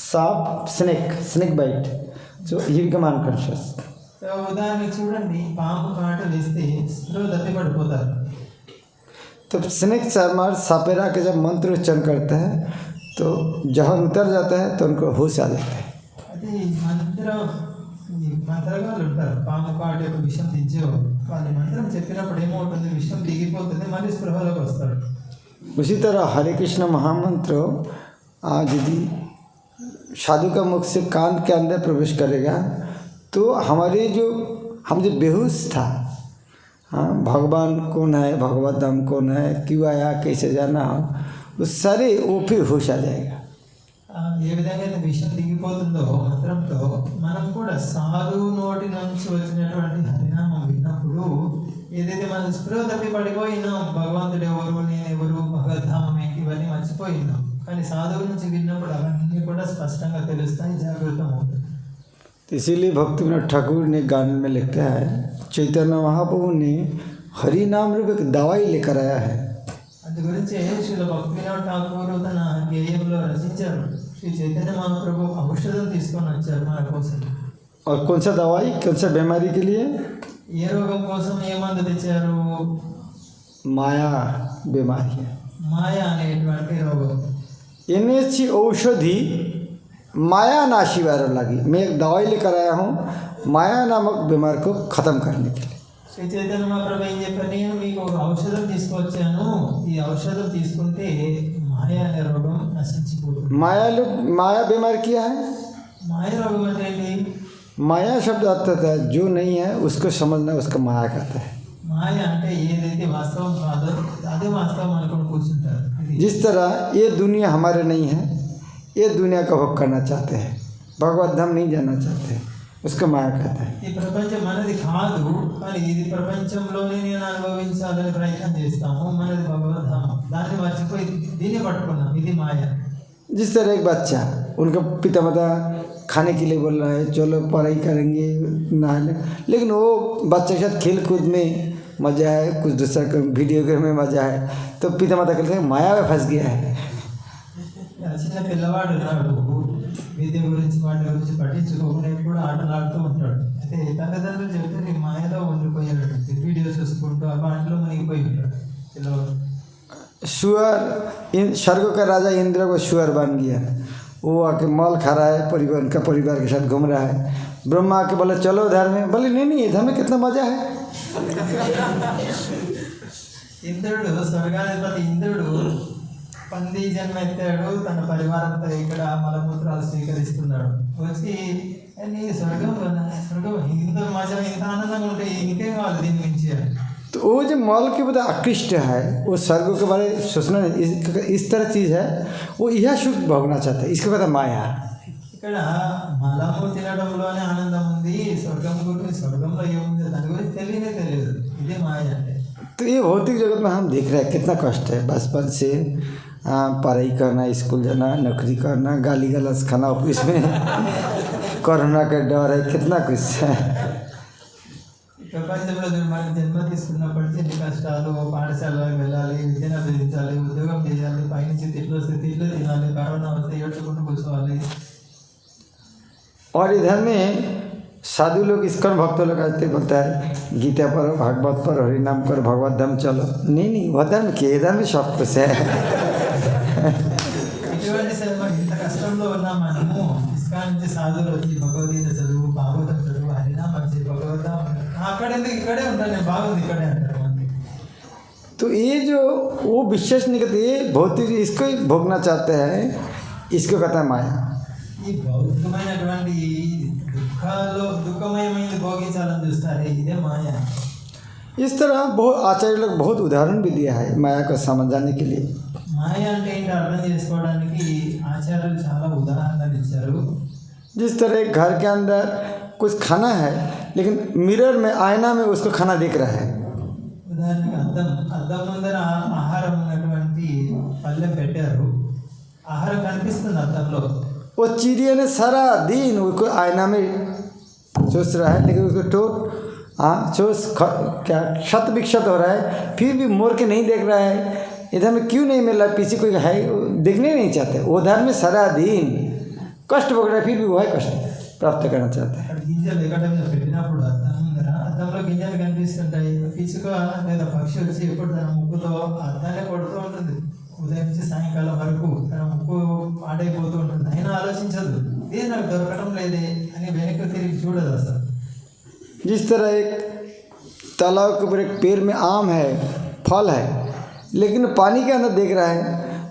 सांप स्नेक बाइट, जो ही बिकम अनकॉन्शियस. సో ఉదాహరణకి చూడండి, పాము కాటు వేస్తే స్పృహ తప్పి పడిపోతారు. तो स्नेक चार्मर सापेरा के जब मंत्र उच्चारण करता है तो जहर उतर जाता है तो उनको होश आ जाता है. అది మంత్రగాళ్ళు ఉంటారు, పాము కాటు యొక్క విషయం దించేవారు. వాళ్ళు మంత్రం చెప్పినప్పుడు ఏమవుతుంది, విషయం దిగిపోతుంది, మళ్ళీ స్పృహలోకి వస్తాడు. उसी तरह हरे कृष्ण महामंत्र आज यदि साधु का मुख से कान के अंदर प्रवेश करेगा तो हमारे हम जो बेहोश था, हाँ भगवान कौन है, भगवत धाम कौन है, क्यों आया, कैसे जाना हो, वो सारे वो फिर होश आ जाएगा. ఏ విధంగా అయితే విషయం దిగిపోతుందో మంత్రంతో, మనం కూడా సాధువు నోటి నుంచి వచ్చినటువంటి హరినామం విన్నప్పుడు ఏదైతే మనం స్పృహ తప్పి పడిపోయినాం, భగవంతుడు ఎవరు, నేను ఎవరు, భగవద్ధామం ఏంటి, ఇవన్నీ మర్చిపోయినాం. కానీ సాధువు నుంచి విన్నప్పుడు అవన్నీ కూడా స్పష్టంగా తెలుస్తాయి, జాగ్రత్త అవుతుంది. इसीलिए भक्तिविनोद ठाकुर ने गान में लिखता है, चैतन्य महाप्रभु ने हरि नाम रूप एक दवाई लेकर आया है. అందు గురించి శ్రీల భక్తివినోద్ ఠాకూర్ తన గేయంలో రచించారు, శ్రీ చైతన్య మహాప్రభు ఔషధం తీసుకొని వచ్చారు మన కోసం. और कौन सा दवाई, कौन सा बीमारी के लिए? ఏ రోగం కోసం ఏ మందు తెచ్చారు? माया बीमारी है. మాయ అనేటువంటి రోగం. एनएच औषधि माया नाशी वायरल लगी. मैं एक दवाई लेकर आया हूँ माया नामक बीमारी को ख़त्म करने के लिए. శ్రీ చైతన్య మహాప్రభు ఏం చెప్పారు, నేను మీకు ఒక ఔషధం తీసుకొచ్చాను, ఈ ఔషధం తీసుకుంటే మాయ అనే రోగం నశించిపోతుంది. माया बीमारी क्या है? మాయ రోగం అంటే ఏంటి? माया शब्द आता है जो नहीं है उसको समझना, उसका माया कहता है. మాయ అంటే ఏదైతే వాస్తవం కాదో అదే వాస్తవం అనుకుని కూర్చుంటారు. जिस तरह ये दुनिया हमारे नहीं है, ये दुनिया का भोग करना चाहते हैं, भगवत धाम नहीं जाना चाहते हैं, उसका माया कहता है. ఈ ప్రపంచం మనది కాదు, కానీ ఇది ప్రపంచంలోనే నేను అనుభవించాలని ప్రయత్నం చేస్తాము. మనది భగవద్ధామం, దాన్ని మర్చిపోయి దీన్ని పట్టుకున్నాం, ఇది మాయ. जिस तरह एक बच्चा, उनका पिता माता खाने के लिए बोल रहा है, चलो पढ़ाई करेंगे, नहाने, लेकिन वो बच्चे के साथ खेल कूद में मज़ा है, कुछ दूसरा वीडियो गेम में मज़ा है, तो पिता माता कहते हैं माया में फंस गया है. చిన్న పిల్లవాడు ఉన్నాడు, విద్య గురించి వాటి గురించి పట్టించుకోకుండా ఎప్పుడు ఆటలాడుతూ ఉంటాడు. అయితే తల్లిదండ్రులు చెప్తే నీ మాయలో ఉండిపోయాడు, వీడియో చూసుకుంటూ ఆ వాటిలో మునిగిపోయి ఉంటాడు పిల్లవాడు. सुअर, स्वर्ग का राजा इंद्र को सुअर बन गया. वो आके मल खा रहा है, उनका परिवार के साथ घूम रहा है. ब्रह्मा आके बोले चलो इधर में, बोले नहीं इधर में कितना मज़ा है. ఇంద్రుడు, స్వర్గాధిపతి ఇంద్రుడు పంది జన్మ ఎత్తాడు, తన పరివారంతో ఇక్కడ మలమూత్రాలు స్వీకరిస్తున్నాడు. వచ్చి నీ స్వర్గం ఇంత మజా, ఇంత ఆనందంగా ఉంటే ఇంకేం కావాలి దీని మించి. तो वो जो मल के बता आकृष्ट है, वो स्वर्ग के बारे में सोचना, इस तरह चीज़ है, वो यह सुख भोगना चाहता है, इसको कहता माया. ఇక్కడ మలము తినడంలోనే ఆనందం ఉంది, స్వర్గం గురించి, స్వర్గంలో ఏముంది దాని గురించి తెలియదు, ఇదే మాయ అంటే. तो ये भौतिक जगत में हम देख रहे हैं कितना कष्ट है. बचपन से पढ़ाई करना, स्कूल जाना, नौकरी करना, गाली गलौज खाना ऑफिस में, कोरोना का डर है, कितना कुछ है. ప్రపంచంలో మనం జన్మ తీసుకున్నప్పటి నుంచి కష్టాలు, పాఠశాలకు వెళ్ళాలి, విద్యను అభ్యసించాలి, ఉద్యోగం చేయాలి, పైనుంచి తిట్లు వస్తే తిట్లు తినాలి, కరోనా వస్తే ఏడ్చుకుంటూ కూర్చోవాలి. और इधर में साधु लोग इस्कॉन भक्त लोग आते बोलता है गीता पढ़ो, भागवत पढ़ो, हरि नाम करो, भगवत धाम चलो. नहीं वो धर्म के इधर में सब कुछ है. ఇటువంటి ఇంత కష్టంలో ఉన్న మనము ఇస్కాన్ నుంచి సాధువులు వచ్చి భగవద్గీత చదువు, భాగవతం చదువు, హరినామం వచ్చి భగవద్ధాం, అక్కడ ఎందుకు ఇక్కడే ఉంటాను నేను, బాగుంది ఇక్కడే అంటారు మంది. तो ये जो वो विशेष नहीं कहते, ये भौतिक इसको ही भोगना चाहते हैं, इसको कहता है माया. ఈ భౌతికమైనటువంటి దుఃఖమయమైనది భోగించాలని చూస్తారు, ఇదే మాయ. इस तरह बहुत आचार्य लोग बहुत उदाहरण भी दिया है माया को समझाने के लिए. మాయ అంటే ఏంటి అర్థం చేసుకోవడానికి ఆచార్యులు చాలా ఉదాహరణలు ఇచ్చారు. जिस तरह घर के अंदर कुछ खाना है, लेकिन मिरर में, आईना में उसको खाना दिख रहा है, ఉదాహరణకి అద్దం ముందర ఆహారం ఉన్నటువంటి పళ్ళెం పెట్టారు. ఆహారం కనిపిస్తుంది అద్దంలో. वो चिड़िया ने सारा दिन उसको आईना में चूस रहा है, लेकिन उसको टोट क्या क्षत विक्षत हो रहा है, फिर भी मोर के नहीं देख रहा है। इधर में क्यों नहीं मिल रहा, पीछे कोई है देखने नहीं चाहते। उधर में सारा दिन कष्ट भोग रहा है, फिर भी वो है कष्ट प्राप्त करना चाहता है। గింజలు ఎక్కడ పెట్టినప్పుడు అద్దం ముందర అద్దంలో గింజలు కనిపిస్తుంటాయి. పిచ్చుక లేదా పక్షి వచ్చి ఎప్పుడు తన ముక్కుతో అద్దాన్ని కొడుతూ ఉంటుంది. ఉదయం నుంచి సాయంకాలం వరకు తన ముక్కు పాడైపోతూ ఉంటుంది. అయినా ఆలోచించదు, ఇదే నాకు దొరకడం లేదే అని వెనక్కి తిరిగి చూడదు అసలు. जिस तरह एक तालाब के ऊपर एक पेड़ में आम है, फल है, लेकिन पानी के अंदर देख रहा है,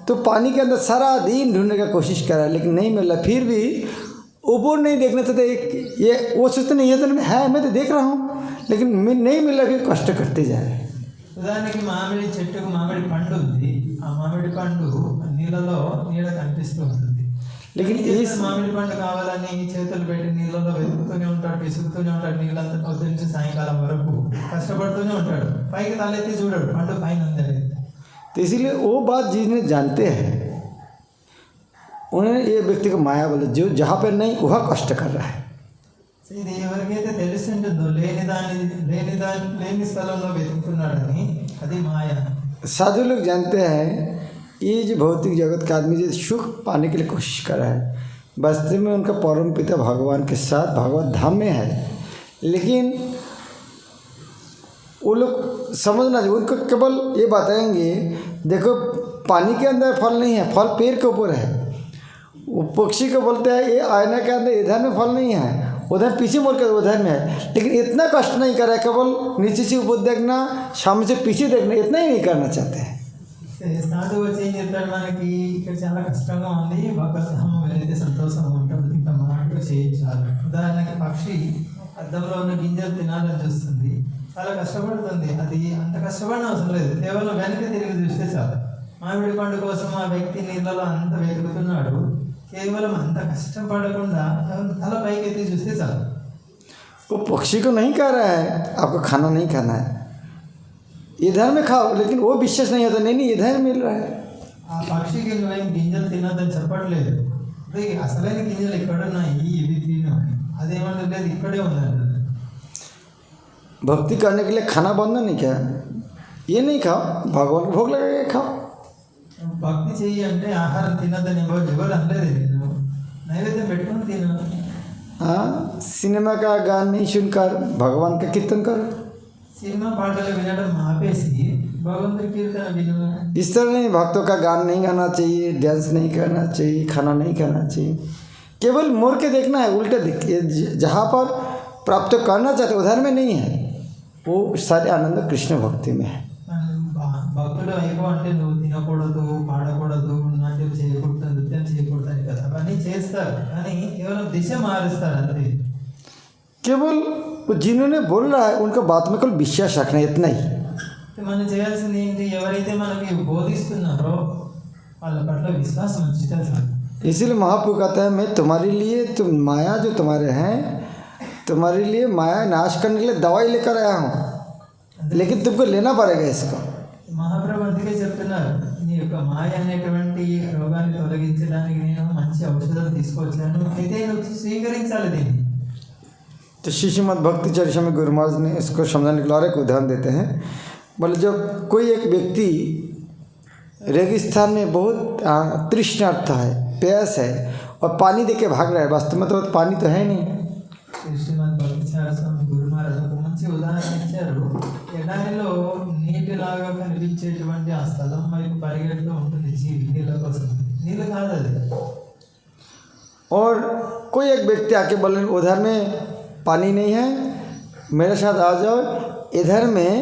तो पानी के अंदर सारा दिन ढूंढने का कोशिश कर रहा है, लेकिन नहीं मिल रहा। फिर भी ऊपर नहीं देखने तो एक ये वो सोचते नहीं, ये तो है, मैं तो देख रहा हूँ, लेकिन नहीं मिल रहा, फिर कष्ट करते जा रहे हैं। ఉదాహరణకి మామిడి చెట్టుకు మామిడి పండు ఉంది. ఆ మామిడి పండు నీళ్ళలో నీడ కనిపిస్తూ ఉంటుంది. लेकिन इस మామిడి పండు కావాలని చేతులు పెట్టి నీళ్ళలో వెతుకుతూనే ఉంటాడు, పిసుకుతూనే ఉంటాడు. నీళ్ళంతా పొద్దు నుంచి సాయంకాలం వరకు కష్టపడుతూనే ఉంటాడు. పైకి తలెత్తి చూడడు పండు పైన ఉందని. तो इसीलिए वो बात जिन्हें जानते हैं उन्हें ये व्यक्ति को माया बोले, जो जहाँ पर नहीं वह कष्ट कर रहा है। ఇది ఎవరికైతే తెలుస్తుంటుందో లేని స్థలంలో వెతుకుతున్నాడని, అది మాయ. साधु लोग जानते हैं ये जो भौतिक जगत का आदमी जो सुख पाने के लिए कोशिश कर रहा है, वास्तव में उनका परम पिता भगवान के साथ भगवत धाम में है। लेकिन वो लोग समझना चाहिए, उनको केवल ये बताएंगे देखो पानी के अंदर फल नहीं है, फल पेड़ के ऊपर है। वो पक्षी को बोलते हैं ये आईना के अंदर इधर में फल नहीं है, उधर पीछे मोड़ कर उधर में है। लेकिन इतना कष्ट नहीं कर रहा है, केवल नीचे से ऊपर देखना, सामने से पीछे देखना, इतना ही नहीं करना चाहते हैं। సాధువు వచ్చి ఏం చెప్తాడు, మనకి ఇక్కడ చాలా కష్టంగా ఉంది, భగవద్ధామం వెళ్ళితే సంతోషంగా ఉంటుంది, ఇంకా మాటలు చేయించాలి. ఉదాహరణకి పక్షి అద్దంలో ఉన్న గింజలు తినాలని చూస్తుంది, చాలా కష్టపడుతుంది. అది అంత కష్టపడిన అవసరం లేదు, కేవలం వెనక తిరిగి చూస్తే చాలు. మామిడి పండు కోసం ఆ వ్యక్తి నీళ్ళలో అంత వెతుకుతున్నాడు, కేవలం అంత కష్టపడకుండా తల పైకి ఎత్తి చూస్తే చాలు. वो पक्षी को नहीं कह रहा है आपको खाना नहीं खाना है, इधर में खाओ, लेकिन वो विश्वास नहीं होता, नहीं इधर मिल रहा है। ఆ పక్షికి నువ్వేం గింజలు తినొద్దని చెప్పట్లేదు, అదే అసలైన గింజలు ఎక్కడున్నాయి ఇవి తిను అని. అదేమన్నా లేదు, ఇక్కడే ఉందండి. भक्ति करने के लिए खाना बंद नहीं किया, ये नहीं खाओ, भगवान को भोग लगा के खाओ। భక్తి చెయ్యి అంటే ఆహారం తినద్దని ఎవరు అనలేదు. నేను నైవేద్యం పెట్టుకుని తిను. हाँ, सिनेमा का गान नहीं सुनकर भगवान का कीर्तन करो। సినిమా పాటలు వినడం ఆపేసి భగవంతుడి కీర్తన విను. इस तरह नहीं, भक्तों का गान नहीं गाना चाहिए, डांस नहीं करना चाहिए, खाना नहीं खाना चाहिए, केवल मोड़ के देखना है, उल्टे देखिए। जहाँ पर प्राप्त करना चाहते उधर में नहीं है, वो सारे आनंद कृष्ण भक्ति में है। భక్తుడు అయిపో అంటే నువ్వు తినకూడదు, పాడకూడదు, నాట్యం చేయకూడదు, నృత్యం చేయకూడదు అని కదా, అవన్నీ చేస్తారు, కానీ కేవలం దిశ మారుస్తారు అంతే. केवल वो जिन्होंने बोल रहा है उनका बात में केवल विश्वास रखना, इतना ही। మనం చేయాల్సింది ఏంటి, ఎవరైతే మనకి బోధిస్తున్నారో వాళ్ళ పట్ల విశ్వాసం ఉంచితే చాలు. इसीलिए महाप्रभु कहता है मैं तुम्हारे लिए, तुम माया जो तुम्हारे हैं, तुम्हारे लिए माया नाश करने के लिए दवाई लेकर आया हूँ, लेकिन तुमको लेना पड़ेगा इसको। మహాప్రభు అందుకే చెప్తున్నారు, నీ యొక్క మాయ అనేటువంటి రోగాన్ని తొలగించడానికి నేను మంచి ఔషధాలు తీసుకొచ్చాను, అయితే నువ్వు స్వీకరించాలి దీన్ని. तो श्रीमद् भक्ति चरित्र गुरु महाराज ने इसको समझाने के लिए और एक उदाहरण देते हैं। बोले जब कोई एक व्यक्ति रेगिस्तान में बहुत तृष्णार्थ है, प्यास है, और पानी दे के भाग रहा है, वास्तव में तो पानी तो है नहीं। శ్రీమద్ భక్తిచార స్వామి గురు మహారాజ్ ఒక మంచి ఉదాహరణ ఇచ్చారు. ఎడారిలో నీటిలాగా కనిపించేటువంటి ఆ స్థలం వైపు పరిగెడుతూ ఉంటుంది జీవి నీళ్ళ కోసం, నీళ్ళు కాదు అది. और कोई एक व्यक्ति आके बोले उधर में पानी नहीं है, मेरे साथ आ जाओ, इधर में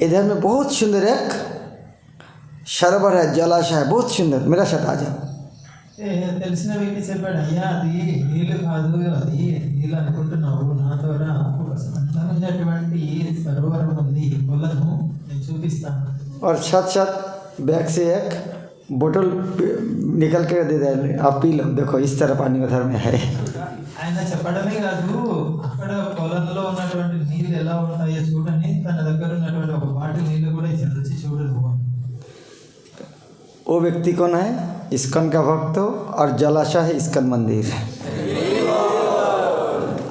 इधर में बहुत सुंदर एक सरोवर है, जलाशय है, बहुत सुंदर, मेरे साथ आ जाओ। తెలిసిన వ్యక్తి చెప్పాడు, అయ్యా అది నీళ్ళు కాదు, అది నీళ్ళు అనుకుంటున్నావు, నాతో రా, ఒక అందమైనటువంటి సరోవరం ఉంది, కొలను నేను చూపిస్తాను. और साथ साथ बैग से एक बोतल निकल कर दे दे, आप पी लो, देखो इस तरह पानी उधर में है। ఆయన చెప్పడమే కాదు, అక్కడ పొలంలో ఉన్నటువంటి నీళ్ళు ఎలా ఉంటాయో చూడని తన దగ్గర ఉన్నటువంటి ఒక బాటిల్ నీళ్ళు కూడా ఇచ్చాడు, రుచి చూడు నువ్వు. वो व्यक्ति कौन है? इस्कॉन का भक्त और जलाशय है इस्कॉन मंदिर।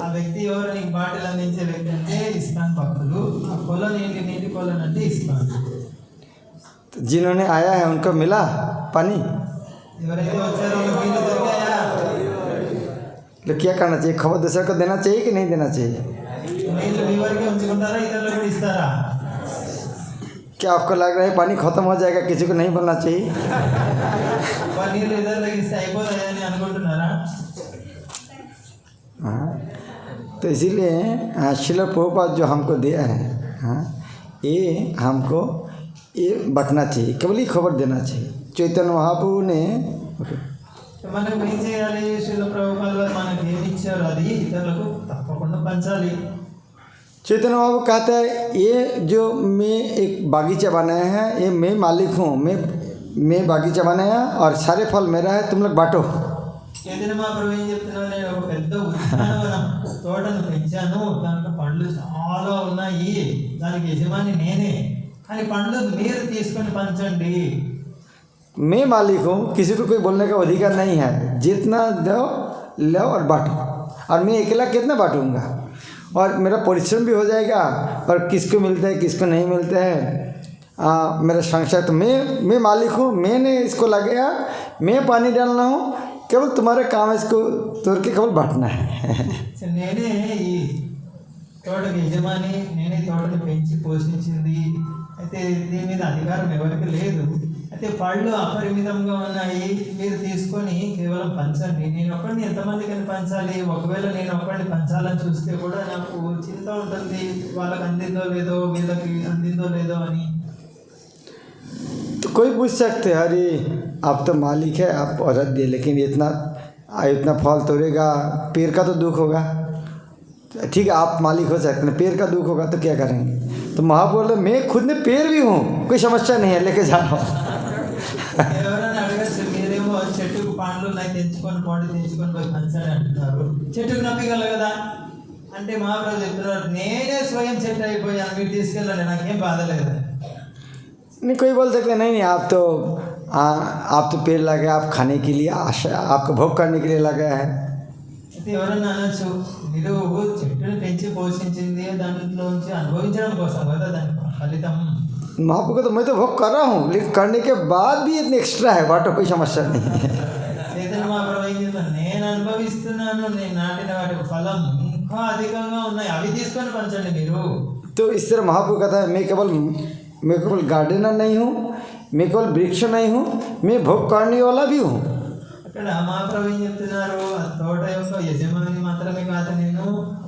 ఆ వ్యక్తి ఎవరు? నీకు బాటిల్ అందించే వ్యక్తి అంటే ఇస్కాన్ భక్తులు, ఆ కొలను ఏంటి? నీటి కొలను అంటే ఇస్కాన్. तो जिन्होंने आया है उनको मिला पानी? ఎవరైతే వచ్చారో వాళ్ళకి నీళ్ళు దొరికాయా? तो क्या करना चाहिए? खबर दूसरे को देना चाहिए कि नहीं देना चाहिए? నీళ్ళు మీ వరకే ఉంచుకుంటారా, ఇతరులకు కూడా ఇస్తారా? क्या आपको लग रहा है पानी खत्म हो जाएगा, किसी को नहीं बोलना चाहिए? వాళ్ళ నీళ్ళు ఇతరులకు ఇస్తే అయిపోతాయని అనుకుంటున్నారా? हाँ, तो इसीलिए श्रील प्रभुपाद जो हमको दिया है, हाँ, ये हमको ये बटना चाहिए, केवल ही खबर देना चाहिए। चैतन्य महाप्रभु ने మనం ఏం చేయాలి? శ్రీల ప్రభుపాద వారు మనకి ఏమి ఇచ్చారో అది ఇతరులకు తప్పకుండా పంచాలి. चैतन्य महाप्रभु कहते हैं ये जो मैं एक बागीचा बनाया है, ये मैं मालिक हूँ, मैं बागीचा बनाया और सारे फल मेरा है, तुम लोग बांटो। చైతన్య మహాప్రభు ఏం చెప్తున్నారు? నేను ఒక పెద్ద ఉద్యానవనం తోటను పెంచాను, దాంట్లో పండ్లు చాలా ఉన్నాయి, దానికి యజమాని నేనే, కానీ పండ్లు మీరు తీసుకొని పంచండి. मैं मालिक हूँ, किसी को कोई बोलने का अधिकार नहीं है, जितना दो लो और बांटो, और मैं अकेला कितना बांटूंगा, और मेरा परिश्रम भी हो जाएगा, और किसको मिलता है किसको नहीं मिलता है, मेरा संसार तो मैं मालिक हूँ, मैंने इसको लगाया, मैं पानी डालना हूँ, केवल तुम्हारा काम है इसको तोड़ के केवल बांटना है। నేనే ఈ తోటకి యజమాని, నేనే తోటను పెంచి పోషించింది, అయితే దీని మీద అధికారం ఎవరికి లేదు. అయితే పళ్ళు అపరిమితంగా ఉన్నాయి, మీరు తీసుకొని కేవలం పంచండి. నేను ఒక్కడిని ఎంతమందికి పంచాలి? ఒకవేళ నేను ఒక్కడిని పంచాలని చూస్తే కూడా నాకు చింత ఉంటుంది, వాళ్ళకి అందిందో లేదో, వీళ్ళకి అందిందో లేదో అని. तो कोई पूछ सकते हैं अरे आप तो मालिक है, आप औरत दिए, लेकिन इतना फल तोड़ेगा, पेड़ का तो दुख होगा। ठीक है, आप मालिक हो सकते हैं, पेड़ का दुख होगा तो क्या करेंगे? तो महाप्रभु बोले मैं खुद में पेड़ भी हूँ, कोई समस्या नहीं है, लेके जाओ। ఎవరైనా అడగచ్చు, మీరేమో చెట్టుకు పండ్లు ఉన్నాయి తెంచుకొని పండు తెంచుకొని పోయి పంచాలి అంటున్నారు, చెట్టుకు నప్పిగల కదా అంటే మహాప్రభు చెప్తున్నారు నేనే స్వయం చెట్టు అయిపోయాను, మీరు తీసుకెళ్ళండి, నాకేం బాధ లేదు. नहीं, कोई बोल सकते नहीं आप तो पेड़ लगे, आप खाने के लिए, आपको भोग करने के लिए लगा है। అయితే ఎవరన్నా అనొచ్చు, మీరు చెట్టును పెంచి పోషించింది దాంట్లోంచి అనుభవించడం కోసం కదా దాని ఫలితం. महाप्रभु को तो मैं तो भोग कर रहा हूँ, लेकिन करने के बाद भी इतने एक्स्ट्रा है, बाटो कोई समस्या नहीं है। చైతన్య మహాప్రభు ఏం చెప్తాను? నేను అనుభవిస్తున్నాను, నేను నాటిన వాటి ఫలం ఇంకా అధికంగా ఉన్నాయి, అవి తీసుకొని పంచండి మీరు. तो इस तरह महाप्रभु कहता है मैं केवल गार्डनर नहीं हूँ, मैं केवल वृक्ष नहीं हूँ, मैं भोग करने वाला भी हूँ। అక్కడ మహాప్రభు ఏం చెప్తున్నారు? ఆ తోట యొక్క యజమాని మాత్రమే కాదు, నేను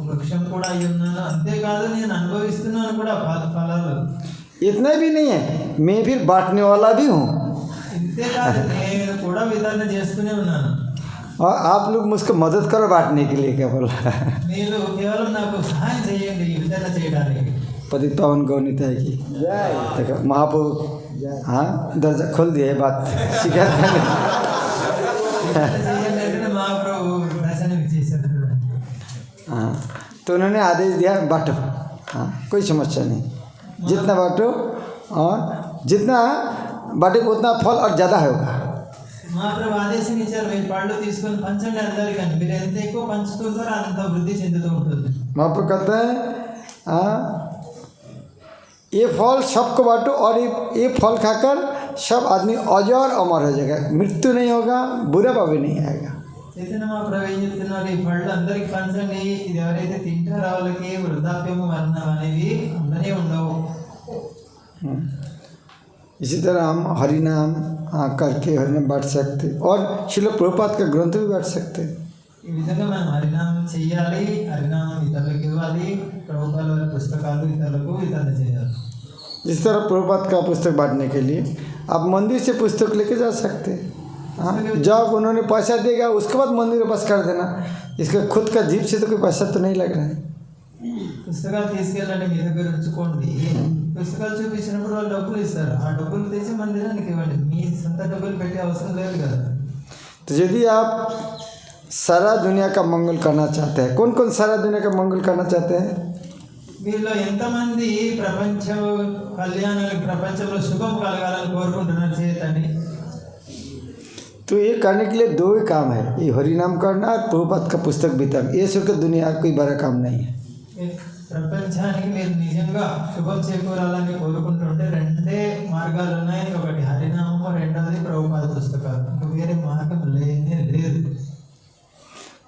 వృక్షం కూడా అయి ఉన్నాను, అంతేకాదు నేను అనుభవిస్తున్నాను కూడా ఫలాలు. इतना भी नहीं है, मैं फिर बांटने वाला भी हूँ, ఇంతేకాదు నేను కూడా వితరణ చేస్తూనే ఉన్నాను. और आप लोग मुझको मदद करो बांटने के लिए केवल। మీరు కేవలం నాకు సహాయం చేయండి వితరణ చేయడానికి. पतित पावन गौनीता है कि देखो महाप्रभु हाँ दर्जा खोल दिया है, बात स्वीकार कर ले। చేయండి అంటే మహాప్రభు దర్శనం ఇచ్చేసారు. हाँ, तो उन्होंने आदेश दिया बांटो, हाँ कोई समस्या नहीं, जितना बांटो और जितना बांटे उतना फल और ज़्यादा होगा। మహాప్రభు ఆదేశం ఇచ్చారు, మీరు పళ్ళు తీసుకొని పంచండి అందరికీ, మీరు ఎంత ఎక్కువ పంచుతుంటారో అంత వృద్ధి చెందుతూ ఉంటుంది. महाप्रभु कहते हैं हाँ ये फल सबको बांटो, और ये फल खाकर सब आदमी अजर अमर हो जाएगा, मृत्यु नहीं होगा, बुढ़ापा भी नहीं आएगा। చైతన్య మహాప్రభు ఏం చెప్తున్నారు? ఈ పళ్ళు అందరికి పంచండి, ఇది ఎవరైతే తింటారో వాళ్ళకి వృద్ధాప్యము మరణం అనేవి అందరే ఉండవు. इसी तरह हम हरिनाम करके हरिनाम बांट सकते, और श्रील प्रभुपाद का ग्रंथ भी बांट सकते। ఈ విధంగా మనం హరినామం చెయ్యాలి, హరినామం ఇతరులకు ఇవ్వాలి, ప్రభుపాల వారి పుస్తకాలు ఇతరులకు వితరణ చేయాలి. जिस तरह प्रभुपाद का पुस्तक बांटने के लिए आप मंदिर से पुस्तक लेके जा सकते हैं। हाँ, जब उन्होंने पैसा देगा उसके बाद मंदिर में बस कर देना, इसका खुद का जीप से तो कोई पैसा तो नहीं लग रहा है। పుస్తకాలు తీసుకెళ్ళండి, మీ దగ్గర ఉంచుకోండి, పుస్తకాలు చూపించినప్పుడు వాళ్ళు డబ్బులు ఇస్తారు, ఆ డబ్బులు తెచ్చి మందిరానికి ఇవ్వండి, మీ సొంత డబ్బులు పెట్టే అవసరం లేదు కదా. तो यदि आप सारा दुनिया का मंगल करना चाहते हैं, कौन कौन सारा दुनिया का मंगल करना चाहते हैं? మీలో ఎంతమంది ప్రపంచం కళ్యాణానికి ప్రపంచంలో శుభం కలగాలని కోరుకుంటున్నారు చేతని? तो ये करने के लिए दो ही काम है, ये हरि नाम करना और प्रभुपाद का पुस्तक वितरण। ये सुख दुनिया का कोई बड़ा काम नहीं है। ప్రపంచానికి మీరు నిజంగా శుభం చేకూరాలని కోరుకుంటుంటే రెండే మార్గాలు ఉన్నాయి. ఒకటి హరినామము, రెండవది ప్రభుపాద పుస్తకాలు. ఇంకా వేరే మార్గం లేనే లేదు.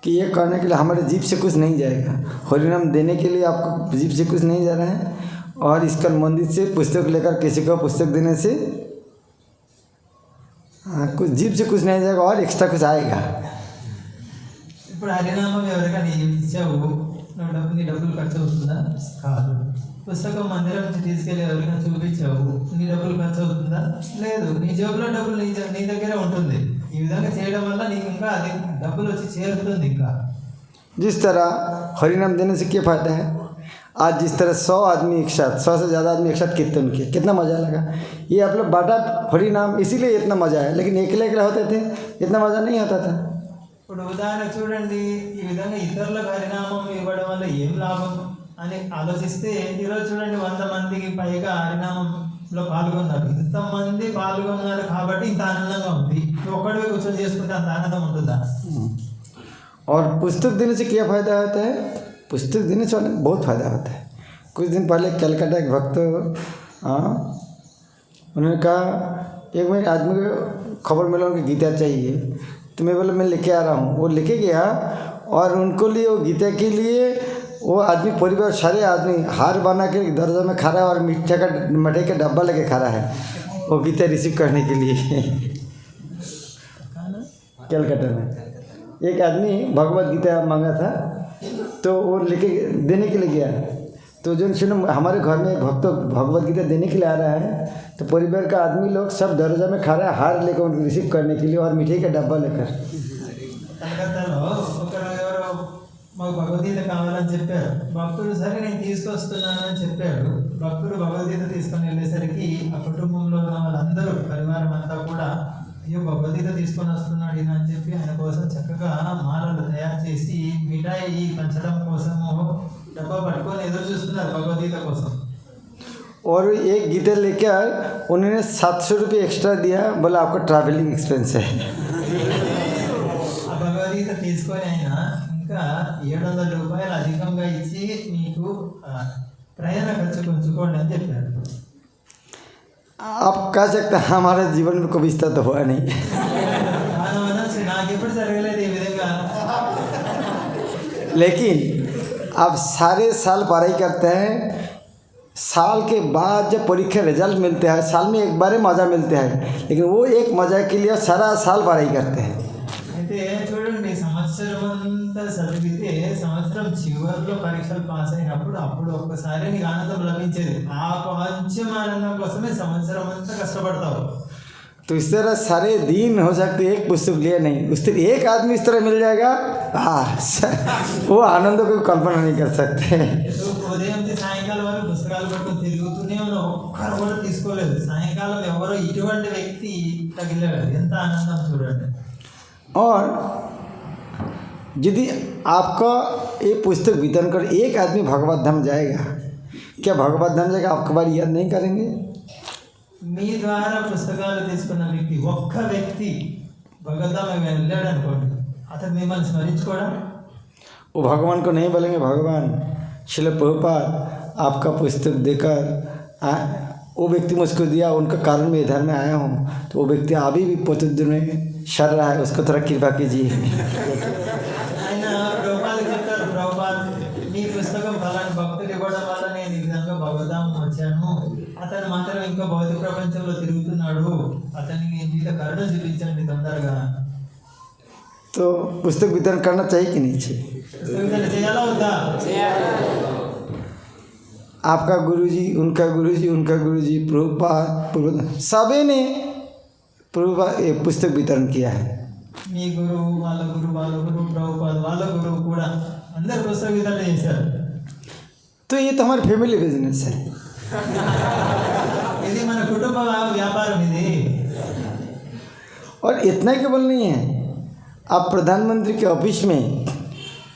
कि ये करने के लिए हमारे जीप से कुछ नहीं जाएगा। हरिनाम देने के लिए आपको जीप से कुछ नहीं जा रहा है, और इसका मंदिर से पुस्तक लेकर किसी को पुस्तक देने से कुछ जीप से कुछ नहीं जाएगा और एक्स्ट्रा कुछ आएगा। ఇప్పుడు హరినామం ఎవరికైనా ఇచ్చావు, నీ డబ్బులు ఖర్చు అవుతుందా? కాదు. పుస్తకం మందిరం నుంచి తీసుకెళ్ళి ఎవరికైనా చూపించావు, నీ డబ్బులు ఖర్చు అవుతుందా? లేదు. నీ జేబులో డబ్బులు నీ దగ్గరే ఉంటుంది. ఈ విధంగా చేయడం వల్ల నీకు ఇంకా అది డబ్బులు వచ్చి చేరుతుంది. ఇంకా जिस तरह हरिनाम देने से क्या फ़ायदा है? आज जिस तरह 100 आदमी एक साथ, 100 से ज़्यादा आदमी एक साथ कीर्तन किए, कितना मज़ा लगा। ये आप लोग बाटा हरिनाम इसीलिए इतना मज़ा है, लेकिन अकेले अकेले होते थे इतना मज़ा नहीं आता था। ఇప్పుడు ఉదాహరణ చూడండి, ఈ విధంగా ఇతరులకు హరినామం ఇవ్వడం వల్ల ఏం లాభం అని ఆలోచిస్తే, ఈరోజు చూడండి 100 మందికి పైగా హరినామంలో పాల్గొన్నారు. ఇంతమంది పాల్గొన్నారు కాబట్టి ఇంత ఆనందంగా ఉంది. ఒక్కడివే కూర్చొని చేసుకుంటే అంత ఆనందం ఉంటుందా? और पुस्तक देने से क्या फ़ायदा होता है? पुस्तक देने से बहुत फ़ायदा होता है। कुछ दिन पहले कलकत्ता एक भक्त उन्होंने कहा, एक मेरे आदमी को खबर मिला उनकी गीता चाहिए, तो मैं बोला मैं लेके आ रहा हूँ। वो लेके गया और उनको लिए वो गीता के लिए वो आदमी परिवार सारे आदमी हार बना के दरवाजा में खड़ा है और मिठाई का डब्बा लेके खड़ा है वो गीता रिसीव करने के लिए। कलकत्ता में एक आदमी भगवत गीता मांगा था, तो वो लेके देने के लिए गया। तो जो सुनो हमारे घर में भक्त भगवत गीता देने के लिए आ रहा है, तो परिवार का आदमी लोग सब दरवाजा में खड़ा है हार लेकर उनको रिसीव करने के लिए और मिठाई का डब्बा लेकर। కలకత్తాలో ఒకరు ఎవరో మాకు భగవద్గీత కావాలని చెప్పారు. భక్తుడు సరే నేను తీసుకొస్తున్నాను అని చెప్పాడు. భక్తుడు భగవద్గీత తీసుకొని వెళ్ళేసరికి ఆ కుటుంబంలో ఉన్న వాళ్ళందరూ పరివారం అంతా కూడా అయ్యో భగవద్గీత తీసుకొని వస్తున్నాడు ఈయన అని చెప్పి ఆయన కోసం చక్కగా మాలలు తయారు చేసి మిఠాయి పంచడం కోసము డబ్బా పట్టుకొని ఎదురు చూస్తున్నారు భగవద్గీత కోసం. और एक गीता लेकर उन्होंने 700 रुपये एक्स्ट्रा दिया, बोला आपका ट्रैवलिंग एक्सपेंस है। ఆ భగవద్గీత తీసుకొని ఆయన ఇంకా 700 రూపాయలు అధికంగా ఇచ్చి మీకు ప్రయాణ ఖర్చు కొంచుకోండి అని చెప్పారు. आप कह सकते हैं हमारे जीवन में कभी इस तरह तो हुआ नहीं। నాకు ఎప్పుడు జరగలేదు ఈ విధంగా. लेकिन आप सारे साल पढ़ाई करते हैं, साल के बाद जब परीक्षा रिजल्ट मिलते हैं, साल में एक बार मज़ा मिलता है, लेकिन वो एक मज़ा के लिए सारा साल पढ़ाई करते हैं। అయితే చూడండి, సంవత్సరం అంతా చదివితే సంవత్సరం చివరిలో పరీక్షలు పాస్ అయినప్పుడు అప్పుడు ఒక్కసారి నీకు ఆనందం లభించేది. ఆ కొంచెం ఆనందం కోసమే సంవత్సరం అంతా కష్టపడతావు. तो इस तरह सारे दिन हो सकते एक पुस्तक लिए नहीं, उस दिन एक आदमी इस तरह मिल जाएगा, वो आनंद को कल्पना नहीं कर सकते। ఉదయం నుంచి సాయంకాలం వరకు పుస్తకాలు పట్టుకొని తిరుగుతూనే ఉన్నావు, ఒక్కరు కూడా తీసుకోలేదు. సాయంకాలం ఎవరో ఇటువంటి వ్యక్తి తగిలాడు, ఎంత ఆనందం చూడండి. और यदि आपका ये पुस्तक वितरण कर एक आदमी भगवत धाम जाएगा, क्या भगवत धाम जाएगा आपके बार याद नहीं करेंगे? మీ ద్వారా పుస్తకాలు తీసుకున్న వ్యక్తి ఒక్క వ్యక్తి భగవద్ధామకి వెళ్ళాడు అనుకోండి, అతను మిమ్మల్ని స్మరించుకోవడం. वो भगवान को नहीं बोलेंगे भगवान श्रील प्रभुपाद आपका पुस्तक देकर वो व्यक्ति मुझको दिया, उनका कारण मैं इधर में आया हूँ, तो वो व्यक्ति अभी भी प्रतिदिन में शर रहा है, उसको थोड़ा कृपा कीजिए। ఆయన ప్రభుపాదకి చెప్తారు, ప్రభుపాద్ మీ పుస్తకం ఫలాని భక్తులు ఇవ్వడం వల్ల నేను ఈ విధంగా భగవద్ధామం వచ్చాను. అతను మాత్రం ఇంకా భౌతిక ప్రపంచంలో తిరుగుతున్నాడు, అతనికి మీద కరుణ చూపించండి తొందరగా. तो पुस्तक वितरण करना चाहिए कि नहीं चाहिए? పుస్తక వితరణ చేయాలా వద్దా? आपका गुरुजी, उनका गुरुजी, उनका गुरुजी, प्रभुपाद सभी ने प्रभुपाद ये पुस्तक वितरण किया है। మీ గురువు వాళ్ళ గురువు వాళ్ళ గురువు ప్రభుపాద్ వాళ్ళ గురువు కూడా అందరు పుస్తక వితరణ చేశారు. तो ये तो हमारी फैमिली बिजनेस है। ఇది మన కుటుంబ వ్యాపారం ఇది. और इतना केवल नहीं है, आप प्रधानमंत्री के ऑफिस में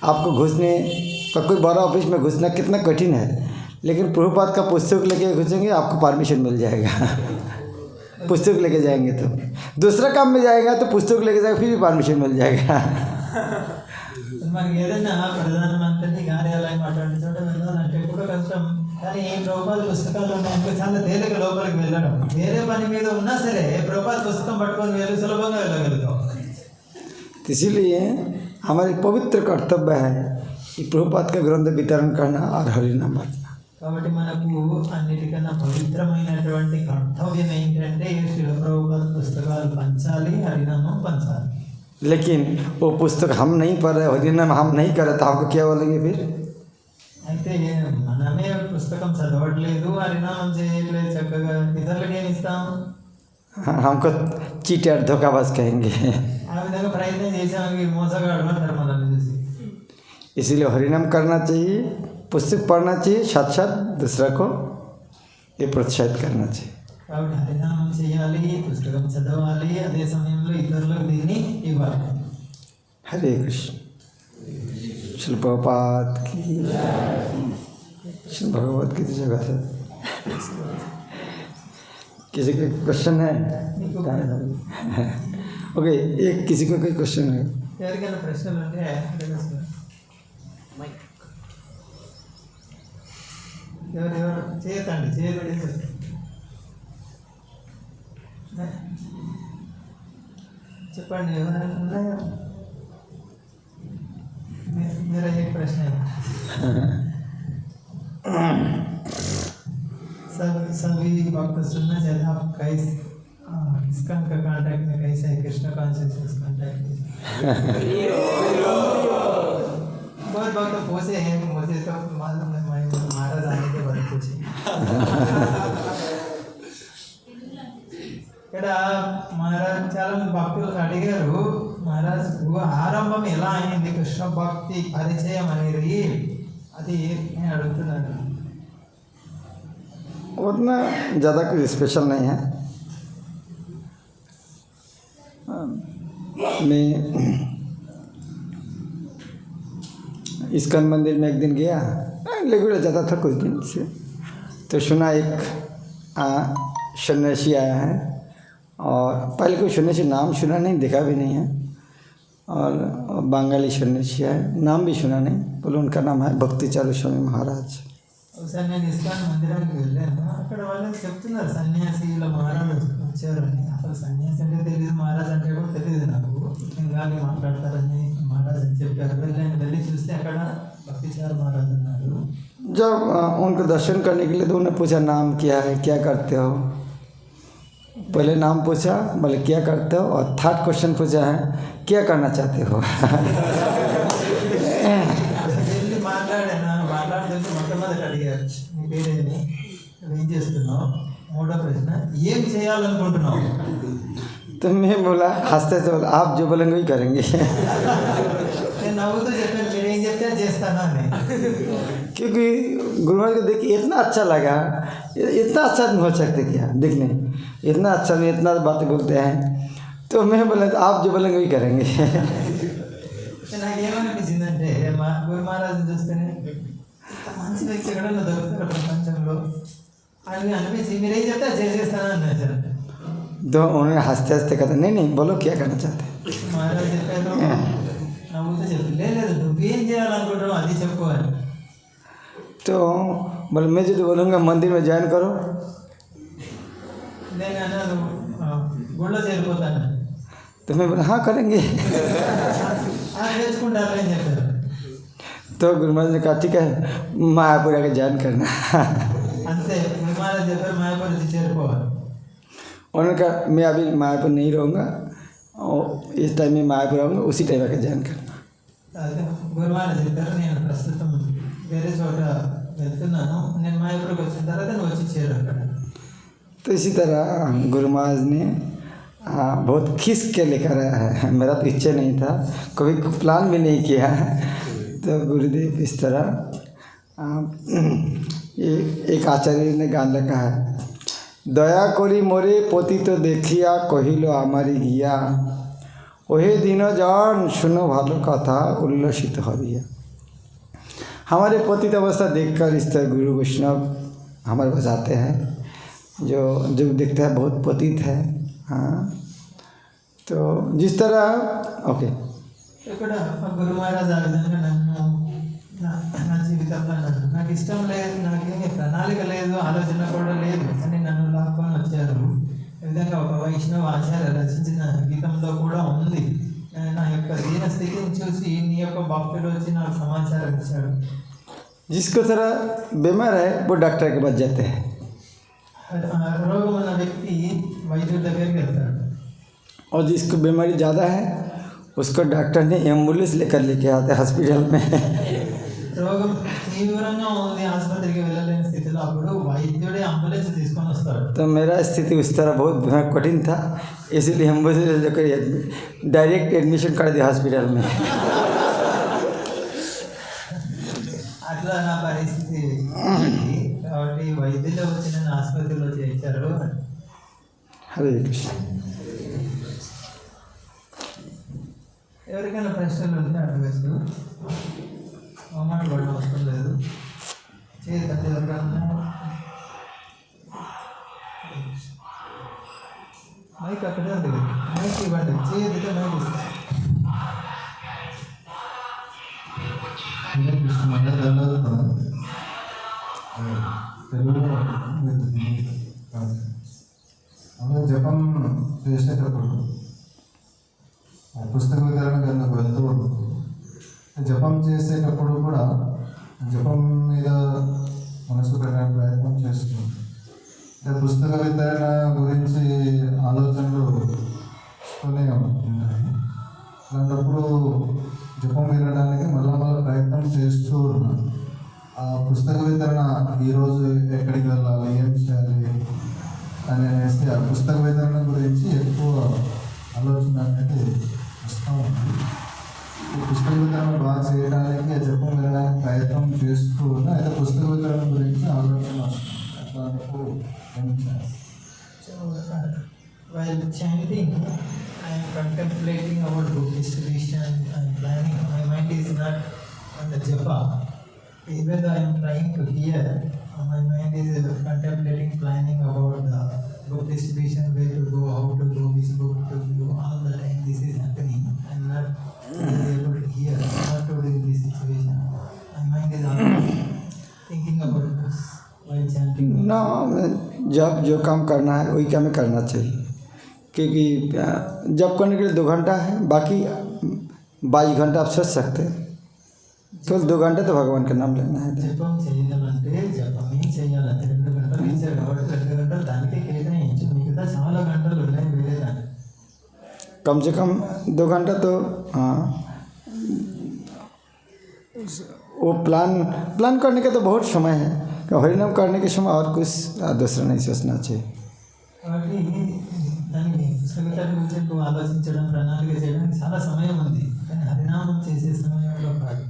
आपको घुसने का कोई बड़ा ऑफिस में घुसना कितना कठिन है, लेकिन प्रभुपाद का पुस्तक लेके घुसेंगे आपको परमिशन मिल जाएगा। पुस्तक लेके जाएंगे तो दूसरा काम में जाएगा तो पुस्तक लेके जाएगा फिर भी परमिशन मिल जाएगा। మనకి ఏదైనా ప్రధానమంత్రి కార్యాలయం అటువంటి చోట వెళ్ళాలంటే కూడా కష్టం. కానీ ప్రభుపాద పుస్తకాలు ఉన్నాయనుకో చాలా తేలిక లోపలికి వెళ్ళడం. వేరే పని మీద ఉన్నా సరే ప్రభుపాద పుస్తకం పట్టుకొని వెళ్ళి సులభంగా వెళ్ళగలుగుతాం. इसीलिए हमारी पवित्र कर्तव्य है कि प्रभुपाद का ग्रंथ वितरण करना और हरिनाम रखना। కాబట్టి మనకు అన్నిటికన్నా పవిత్రమైనటువంటి కర్తవ్యం ఏంటంటే శ్రీల ప్రభుపాద పుస్తకాలు పంచాలి, హరినామం పంచాలి. लेकिन वो पुस्तक हम नहीं पढ़ रहे, हरिनाम हम नहीं कर रहे तो आपको क्या बोलेंगे फिर? అయితే మనమే పుస్తకం చదవట్లేదు, హరినామం చేయట్లేదు, చక్కగా ఇతరులకు ఏమి ఇస్తాం? हमको चीटर धोखाबाज कहेंगे। ఆ విధంగా ప్రయత్నం చేసాము, మోసగాడు అంటారు మనల్ని చూసి. इसीलिए हरिनाम करना चाहिए, पुस्तक पढ़ना चाहिए, साथ साथ दूसरा को ये प्रोत्साहित करना चाहिए। కాబట్టి హరినామం చేయాలి, పుస్తకం చదవాలి, అదే సమయంలో ఇతరులకు దీన్ని ఇవ్వాలి. हरे कृष्ण। श्री प्रभुपाद की, श्री भगवत की जगह है। किसी का क्वेश्चन है? ओके, एक किसी को कोई क्वेश्चन है? ఎవరికైనా ప్రశ్నలు ఉంటే ఎవరెవరు చేయతండి, చేయబడి చెప్పండి. ఎవరైనా ఉన్నాయా? मेरा एक प्रश्न है। सभी भक्त सुनना चाहिए आप कैसे ISKCON का कांटेक्ट में कैसे है, कृष्ण कॉन्शियसनेस कांटेक्ट में? बहुत भक्त पूछे हैं, मुझे तो मालूम है, मैं महाराज आने के बाद पूछे। ఇక్కడ మహారాజ్ చాలా మంది భక్తులు అడిగారు, మహారాజ్ ఆరంభం ఎలా అయింది కృష్ణ భక్తి పరిచయం అనేది, అది నేను అడుగుతున్నాను. उतना ज़्यादा कुछ स्पेशल नहीं है। मैं ISKCON मंदिर में एक दिन गया, रेगुलर जाता था कुछ दिन से, तो सुना एक सन्यासी आया है, और पहले कोई सन्यासी नाम सुना नहीं, देखा भी नहीं है, और बंगाली सन्यासी है, नाम भी सुना नहीं, बोले उनका नाम है भक्ति चारू स्वामी महाराज। ఒకసారి నేను ISKCON మందిరానికి వెళ్ళాను, అక్కడ వాళ్ళు చెప్తున్నారు సన్యాసిల మహారాజు వచ్చారని. అసలు సన్యాసి అంటే తెలియదు, మహారాజ్ అంటే కూడా తెలియదు నాకు. బెంగాలీ మాట్లాడతారని మహారాజ్ అని చెప్పారు. వెళ్ళి చూస్తే అక్కడ భక్తిచారు మహారాజ్ ఉన్నారు. जब उनको दर्शन करने के लिए तो उन्होंने पूछा नाम क्या है, क्या करते हो। पहले नाम पूछा, बोले क्या करते हो, और थर्ड क्वेश्चन पूछा है क्या करना चाहते हो। వెళ్ళి మాట్లాడుతుంటే మొట్టమొదటి అడిగారు నీ పేరేమి, ఏం చేస్తున్నావు, మూడో ప్రశ్న ఏం చేయాలనుకుంటున్నావు. तो मैं बोला हंसते से बोला आप जो बोलेंगे वही करेंगे। నేను నవ్వుతూ చెప్పాను మీరు ఏం చెప్తే అది చేస్తాను అని. क्योंकि गुरु महाराज को देख के इतना अच्छा लगा, इतना अच्छा नहीं हो सकते क्या देखने, इतना अच्छा में इतना बातें बोलते हैं, तो मैं बोला आप जो बोलेंगे वही करेंगे। నాకేమనిపించిందంటే మా గురు మహారాజు చూస్తేనే మంచి వ్యక్తి ఎక్కడన్నా దొరుకుతారు ప్రపంచంలో అని అనిపించి మీరేం చెప్తే అది చేసేస్తాను అన్నారు. तो उन्होंने हंसते हंसते कहते नहीं नहीं बोलो क्या करना चाहते हैं। మహారాజు చెప్పారు, నవ్వుతూ చెప్పి లేదు నువ్వేం చేయాలనుకుంటున్నావు అది చెప్పు అని. तो बोले मैं जो बोलूँगा मंदिर में ज्वाइन करो। నేను అన్నాను గుళ్ళో చేరిపోతాను. तो मैं बोला हाँ करेंगे। నేర్చుకుంటారు అని చెప్పారు. तो गुरु महाराज ने कहा ठीक है मायापुर आके ज्वाइन करना। అంతే గురు మహారాజు చెప్పారు మాయాపూర్ వచ్చి చేరిపోవాలి. उन्होंने कहा मैं अभी मायापुर नहीं रहूँगा, और इस टाइम में मायापुर आऊँगा, उसी टाइम आके ज्वाइन करना। అదే గురు మహారాజు చెప్పారు నేను ప్రస్తుతం వేరే చోట వెళ్తున్నాను, నేను మాయాపూర్కి వచ్చిన తర్వాత నువ్వు వచ్చి చేరు అక్కడ. तो इसी तरह गुरु महाराज ने बहुत खींच के लेकर आया है। मेरा तो इच्छा नहीं था, कभी प्लान भी नहीं किया, तो गुरुदेव इस तरह ये एक आचार्य ने गान लिखा है, दया करी मोरे पति तो देखिया कहिलो आमारी गिया, ओहे दिन जन सुनो भालो कथा उल्लसित हरिया। हमारे पतित अवस्था देखकर इस तरह गुरु वैष्णव हमारे पास आते हैं, जो दिखता है बहुत पतित है। हाँ, तो जिस तरह ఓకే ఇక్కడ గురు మహారాజ్ ఆ విధంగా నా జీవితంలో నాకు ఇష్టం లేదు, నాకేమీ ప్రణాళిక లేదు, ఆలోచన కూడా లేదు, కానీ నన్ను లాక్కొని వచ్చారు. ఈ విధంగా ఒక వైష్ణవ ఆచార్య రచించిన గీతంలో కూడా ఉంది. నా యొక్క దీన స్థితిని చూసి నీ యొక్క భక్తుడు వచ్చి నాకు సమాచారం ఇచ్చాడు. जिसको थोड़ा बीमार है वो डॉक्टर के पास जाते हैं, రోగం ఉన్న వ్యక్తి వైద్యుడి దగ్గరికి వెళ్తాడు. और जिसको बीमारी ज़्यादा है उसको डॉक्टर ने एम्बुलेंस लेके आते हैं हॉस्पिटल में। రోగం తీవ్రంగా ఉంది, ఆసుపత్రికి వెళ్ళలేని స్థితిలో అప్పుడు వైద్యుడే అంబులెన్స్ తీసుకొని వస్తాడు. तो मेरा स्थिति उस तरह बहुत कठिन था, इसीलिए एम्बुलेंस लेकर डायरेक्ट एडमिशन कर दिया हॉस्पिटल में। అట్లా నా పరిస్థితి కాబట్టి వైద్యులు వచ్చి నన్ను ఆసుపత్రిలో చేర్చారు. हरे कृष्ण। ఎవరికైనా ప్రశ్నలు ఉంటే అడగచ్చు, అవమాన పడడం అవసరం లేదు. చేతి కట్టి ఎవరికన్నా మైక్ అక్కడే ఉంది, మైక్ ఇవ్వండి, చేతితో మైక్ ఇస్తాను. అందులో జపం చేసేటప్పుడు పుస్తక వితరణ కన్నా వెళ్తూ ఉంటుంది. జపం చేసేటప్పుడు కూడా జపం మీద మనసు పెట్టడానికి ప్రయత్నం చేస్తుంది. పుస్తక వితరణ గురించి ఆలోచనలు వస్తూనే ఉన్నాయి. అలాంటప్పుడు జపం వినడానికి మళ్ళా ప్రయత్నం చేస్తూ ఉన్నాను. ఆ పుస్తక వితరణ ఈరోజు ఎక్కడికి వెళ్ళాలి, ఏం చేయాలి అనేసి ఆ పుస్తక వితరణ గురించి ఎక్కువ ఆలోచన అనేది వస్తూ ఉంది. ఈ పుస్తక వితరణ బాగా చేయడానికి జపం వినడానికి ప్రయత్నం చేస్తూ ఉన్నా, అయితే పుస్తక వితరణ గురించి ఆలోచన వస్తుంది. అట్లాంటప్పుడు ఏం చేయాలి? So, while chanting, I am contemplating about book distribution and planning. My mind is not on the japa. Even though I am trying to hear, my mind is contemplating, planning about the book distribution, where to go, how to go, which book to go. All the time this is happening. I am not able to hear what to do in this situation. My mind is always thinking about this while chanting. ना, जब जो काम करना है वही काम करना चाहिए, क्योंकि जब करने के लिए 2 घंटा है, बाकी 22 घंटा आप सोच सकते हैं। केवल 2 घंटे तो भगवान का नाम लेना है। జపం చేయాలంటే జపమే చేయాలంటే 2 గంటలు ఇచ్చారు కాబట్టి 2 గంటలు దానికే కేటాయించు, మిగతా చాలా గంటలు ఉన్నాయి వేరే దానికి. कम से कम 2 घंटा तो हाँ, वो प्लान करने का तो बहुत समय है। हरिनाम करने के समय और कुछ दूसरा नहीं सोचना चाहिए। కాబట్టి దానికి పుస్తకాల గురించి ఎక్కువ ఆలోచించడం, ప్రణాళిక చేయడానికి చాలా సమయం ఉంది, కానీ హరినామం చేసే సమయంలో కాదు.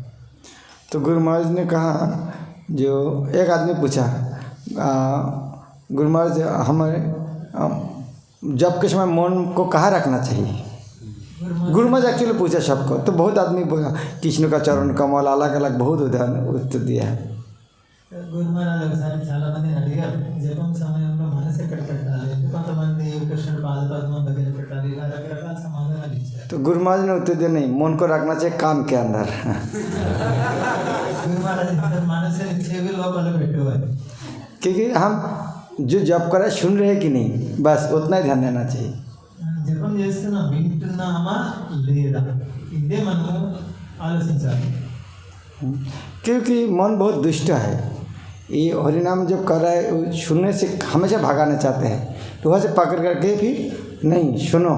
तो गुरु महाराज ने कहा, जो एक आदमी पूछा गुरु महाराज हमारे जब के समय मन को कहाँ रखना चाहिए। गुरु महाराज एक्चुअली पूछा सबको, तो बहुत आदमी बोला कृष्ण का चरण कमल, अलग अलग बहुत उदाहरण उत्तर दिया है। గురు మహారాజ్ ఒకసారి చాలా మందిని అడిగారు, జపం సమయంలో మనసు ఎక్కడ పెట్టాలి, కొంతమంది కృష్ణుడు పాదపద్మం దగ్గర పెట్టాలి, ఇలా రకరకాల సమాధానాలు ఇచ్చారు. तो गुरु महाराज ने उत्तर दिया, नहीं, मन को रखना चाहिए काम के अंदर। గురు మహారాజ్ మనసుని చెవి లోపల పెట్టేవారు. क्योंकि हम जो जप कर रहे सुन रहे हैं कि नहीं, बस उतना ही ध्यान देना चाहिए। జపం చేస్తున్నాం, వింటున్నామా లేదా, ఇదే మనము ఆలోచించాలి. क्योंकि मन बहुत दुष्ट है, ये हरिनाम जब कर रहा है वो सुनने से हमेशा भगाना चाहते हैं, तो वहाँ से पकड़ करके फिर नहीं सुनो,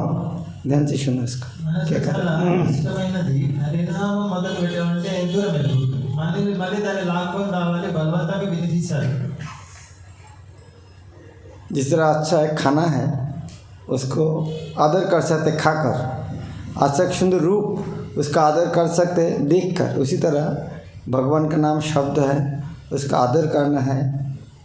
ध्यान से सुनो इसका మనసు क्या చాలా कहते ఇష్టమైనది హరినామం మొదలు పెట్టామంటే దూరం వెళ్ళిపోతుంది, మళ్ళీ దాన్ని లాక్కొని రావాలి, బలవంతంగా వినిపించాలి. जिस तरह अच्छा है खाना है उसको आदर कर सकते खाकर, अच्छा सुंदर रूप उसका आदर कर सकते देख कर, उसी तरह भगवान का नाम शब्द है उसका आदर करना है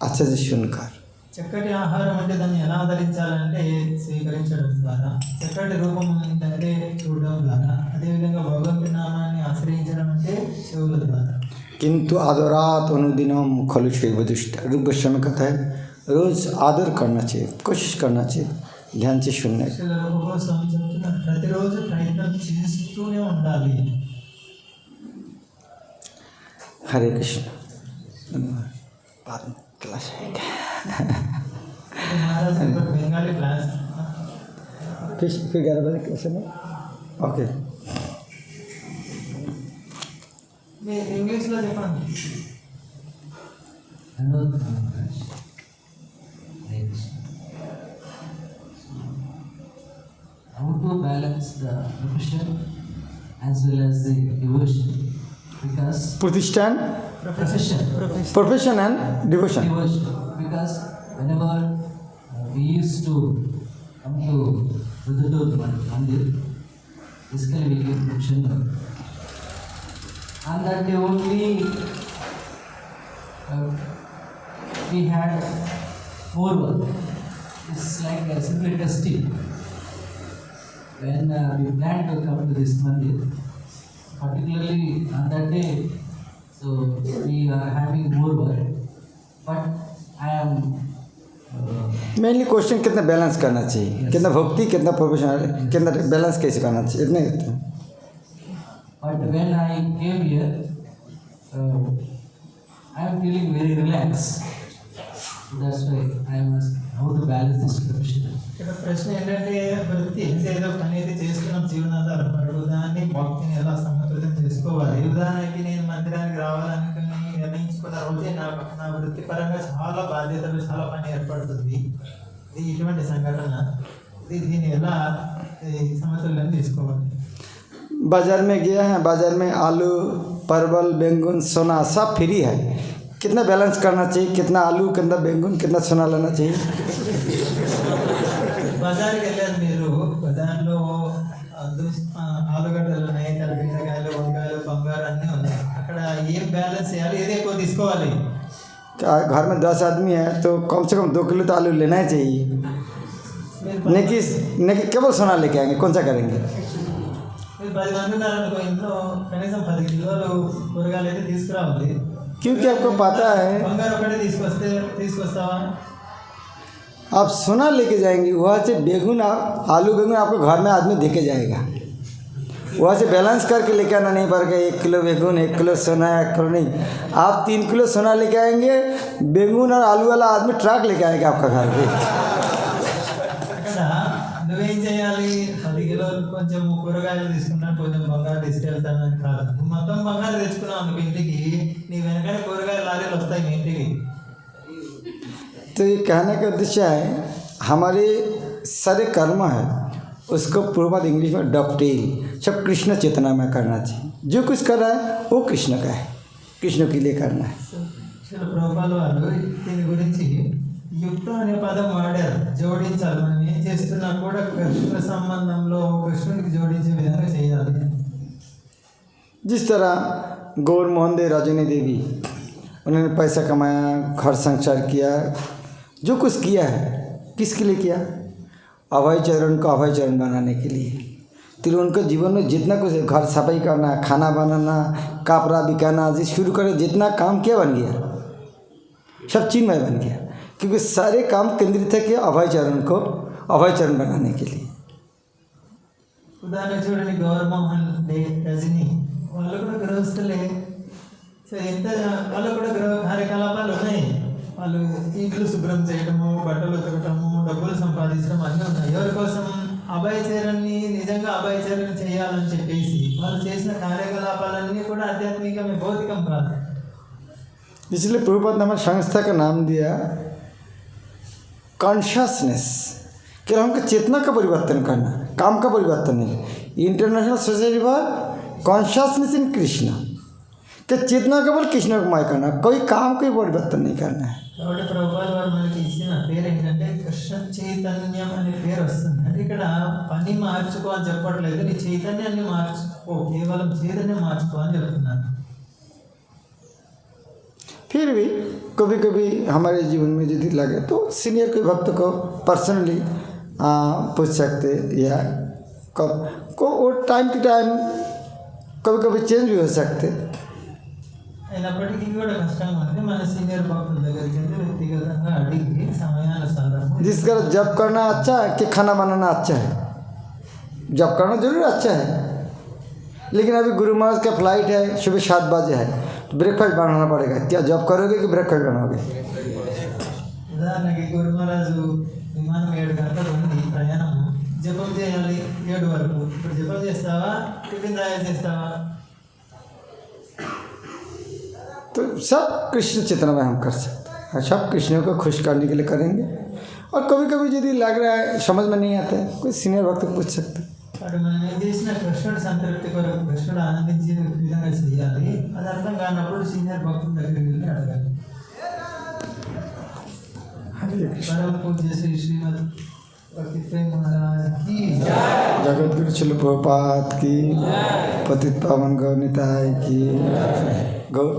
अच्छे से सुनकर। చక్కటి ఆహారం అంటే దాన్ని ఎలా ఆదరించాలంటే స్వీకరించడం ద్వారా, చక్కటి రూపం ఏంటంటే చూడడం ద్వారా, అదేవిధంగా భగవంతుడి నామాన్ని ఆశ్రయించడం అంటే చెవుల ద్వారా। किंतु आदरात अनुदिनम खलु शैवदुष्ट। रूप गोस्वामी कहता है रोज़ आदर करना चाहिए, कोशिश करना चाहिए ध्यान से सुनने का। ప్రతిరోజు ప్రయత్నం చేస్తూనే ఉండాలి। हरे कृष्ण। बाद में क्लास है महाराज बंगाली क्लास फिर 11 बजे क्लास है। ओके ఇంగ్లీష్లో చెప్పండి। How to balance the profession as well as the devotion? Because प्रतिष्ठान profession and devotion. devotion, because whenever we used to come to Rudra Mandir, basically we get profession, and that day only we had more work. It's like simply testing. When we planned to come to this mandir, particularly on that day, so we are having more work, but I am mainly question कितना balance करना चाहिए, कितना भक्ति कितना professional, कितना balance कैसे करना चाहिए, इतने होते हैं। but when I came here, I am feeling very relaxed. That's why I am asking how to balance this profession. ఇక్కడ ప్రశ్న ఏంటంటే వృత్తి అంటే ఏదో పని అయితే చేస్తున్నాం జీవనాధారం, మరి దాన్ని భక్తిని ఎలా సమతుల్యం చేసుకోవాలి। ఉదాహరణకి నేను మందిరానికి రావాలనుకుని నిర్ణయించుకున్న రోజే నా వృత్తిపరంగా చాలా బాధ్యతలు చాలా పని ఏర్పడుతుంది। ఇది ఇటువంటి సంఘటన, దీన్ని ఎలా సమతుల్యం చేసుకోవాలి। बाज़ार में गया है, बाज़ार में आलू परवल बैंगन सोना सब फ्री है, कितना बैलेंस करना चाहिए, कितना आलू कितना बैंगन कितना सोना लेना चाहिए। బజార్కి వెళ్ళారు మీరు, దానిలో ఆలుగడ్డలు ఉన్నాయి, తెల్లబీరకాయలు వంకాయలు బంగారు అన్నీ ఉన్నాయి, అక్కడ ఏం బ్యాలెన్స్ చేయాలి, ఏది ఎక్కువ తీసుకోవాలి। घर में 10 आदमी है तो कम से कम 2 किलो तो आलू लेना ही चाहिए। नहीं कि केवल सोना लेके आएंगे, कौन सा करेंगे। మీరు 10 మంది ఉన్నారనుకో, ఇంట్లో కనీసం 10 కిలోలు కూరగాయలు అయితే తీసుకురావాలి। क्योंकि आपको पता है బంగారు ఒకటే తీసుకొస్తావా। आप सोना लेके जाएंगे, वहाँ से बेगुन आलू बेगुन आपको घर में आदमी दे के जाएगा, वहाँ से बैलेंस करके लेके आना नहीं पड़ेगा। 1 किलो बेगुन 1 किलो सोना 1 किलो नहीं, आप 3 किलो सोना लेके आएंगे, बेगुन और आलू वाला आदमी ट्रक लेके आएगा आपका घर पे। అక్కడ నువ్వేం చేయాలి, 10 కిలోలు కొంచెం కూరగాయలు తీసుకున్నాను, కొంచెం బంగారు తీసుకెళ్తానని కాదు, మొత్తం బంగారు తెచ్చుకున్నావు అనుకో ఇంటికి, నీ వెనకనే కూరగాయల లారీలు వస్తాయి మీ ఇంటికి। तो ये कहने का उद्देश्य है हमारे सारे कर्म है उसको पूर्वद इंग्लिश में डॉक्टेल सब कृष्ण चेतना में करना चाहिए। जो कुछ कर रहा है वो कृष्ण का है, कृष्ण के लिए करना है। అసలు ప్రభుపాల వాళ్ళు దీని గురించి యుక్తం అనే పదం వాడారు, జోడించాలి। మనం ఏం చేస్తున్నా కూడా కృష్ణ సంబంధంలో కృష్ణుడికి జోడించే విధంగా చేయాలి। जिस तरह गौर मोहन दे रजनी देवी उन्होंने पैसा कमाया, घर संसार किया, जो कुछ किया है किसके लिए किया, अभय चरण को अभय चरण बनाने के लिए। तो उनके जीवन में जितना कुछ घर सफाई करना, खाना बनाना, कपड़ा बिकाना जी शुरू करे, जितना काम किया बन गया, सब चिन्मय बन गया, क्योंकि सारे काम केंद्रित है कि अभय चरण को अभय चरण बनाने के लिए। ఉదాహరణ చూడండి, గౌరమోహన్ డే రజని వాళ్ళు కూడా గృహస్థులే, సో ఎంత వాళ్ళు కూడా గృహ కార్యకలాపాలు ఉన్నాయి, వాళ్ళు ఇంట్లో శుభ్రం చేయడము, బట్టలు ఉతకటము, డబ్బులు సంపాదించడం అన్నీ ఉన్నాయి। ఎవరి కోసం, అభయచరణని నిజంగా అభయచరణ చేయాలని చెప్పేసి వాళ్ళు చేసిన కార్యకలాపాలన్నీ కూడా ఆధ్యాత్మికమే, భౌతికం కాదు। इसलिए प्रभुपाद ने हमारी संस्था का नाम दिया कॉन्शियसनेस, कि हमको चेतना का परिवर्तन करना, काम का परिवर्तन नहीं। International society for consciousness in Krishna, कि चेतना केवल कृष्ण को माय करना, कोई काम कोई परिवर्तन नहीं करना है। కాబట్టి ప్రభుపాల వారు మనకి ఇచ్చిన పేరు ఏంటంటే కృష్ణ చైతన్యం అనే పేరు వస్తుంది। అంటే ఇక్కడ పని మార్చుకో అని చెప్పట్లేదు, నీ చైతన్యాన్ని మార్చుకో, కేవలం చైతన్యం మార్చుకో అని చెప్తున్నారు। फिर भी कभी कभी हमारे जीवन में यदि लगे तो सीनियर के भक्त को पर्सनली पूछ सकते, या कब को वो टाइम टू टाइम कभी कभी चेंज भी हो सकते। అయినప్పటికీ కూడా కష్టంగా ఉంది మన సీనియర్ భక్తుల దగ్గరికి వెళ్ళి వ్యక్తిగతంగా అడిగి సమయానుసారం जिसका जप करना अच्छा है कि खाना बनाना अच्छा है? जप करना जरूर अच्छा है, लेकिन अभी गुरु महाराज का फ्लाइट है, सुबह 7 बजे है, तो ब्रेकफास्ट बनाना पड़ेगा। क्या जप करोगे कि ब्रेकफास्ट बनाओगे? ఉదాహరణకి గురు మహారాజు విమానం 7 గంటలు ఉంది ప్రయాణం, జపం చేయాలి 7 వరకు. ఇప్పుడు జపం చేస్తావా, టిఫిన్ తయారు చేస్తావా? तो सब कृष्ण चेतना में हम कर सकते हैं, सब कृष्ण को खुश करने के लिए करेंगे। और कभी कभी यदि लग रहा है समझ में नहीं आता है, कोई सीनियर वक्त पूछ सकते हैं। వాడు మనం ఏం చేసినా కృష్ణుడు సంతృప్తి కొరకు, కృష్ణుడు ఆనందించే విధంగా చేయాలి. అది అర్థం కానప్పుడు సీనియర్ భక్తుల దగ్గరికి వెళ్ళి అడగాలి. परम पूज्य श्री श्रीमद भक्ति प्रेम महाराज की जगत गुरु शिल प्रभुपाद की, पतित पावन गौर निताय की, गौर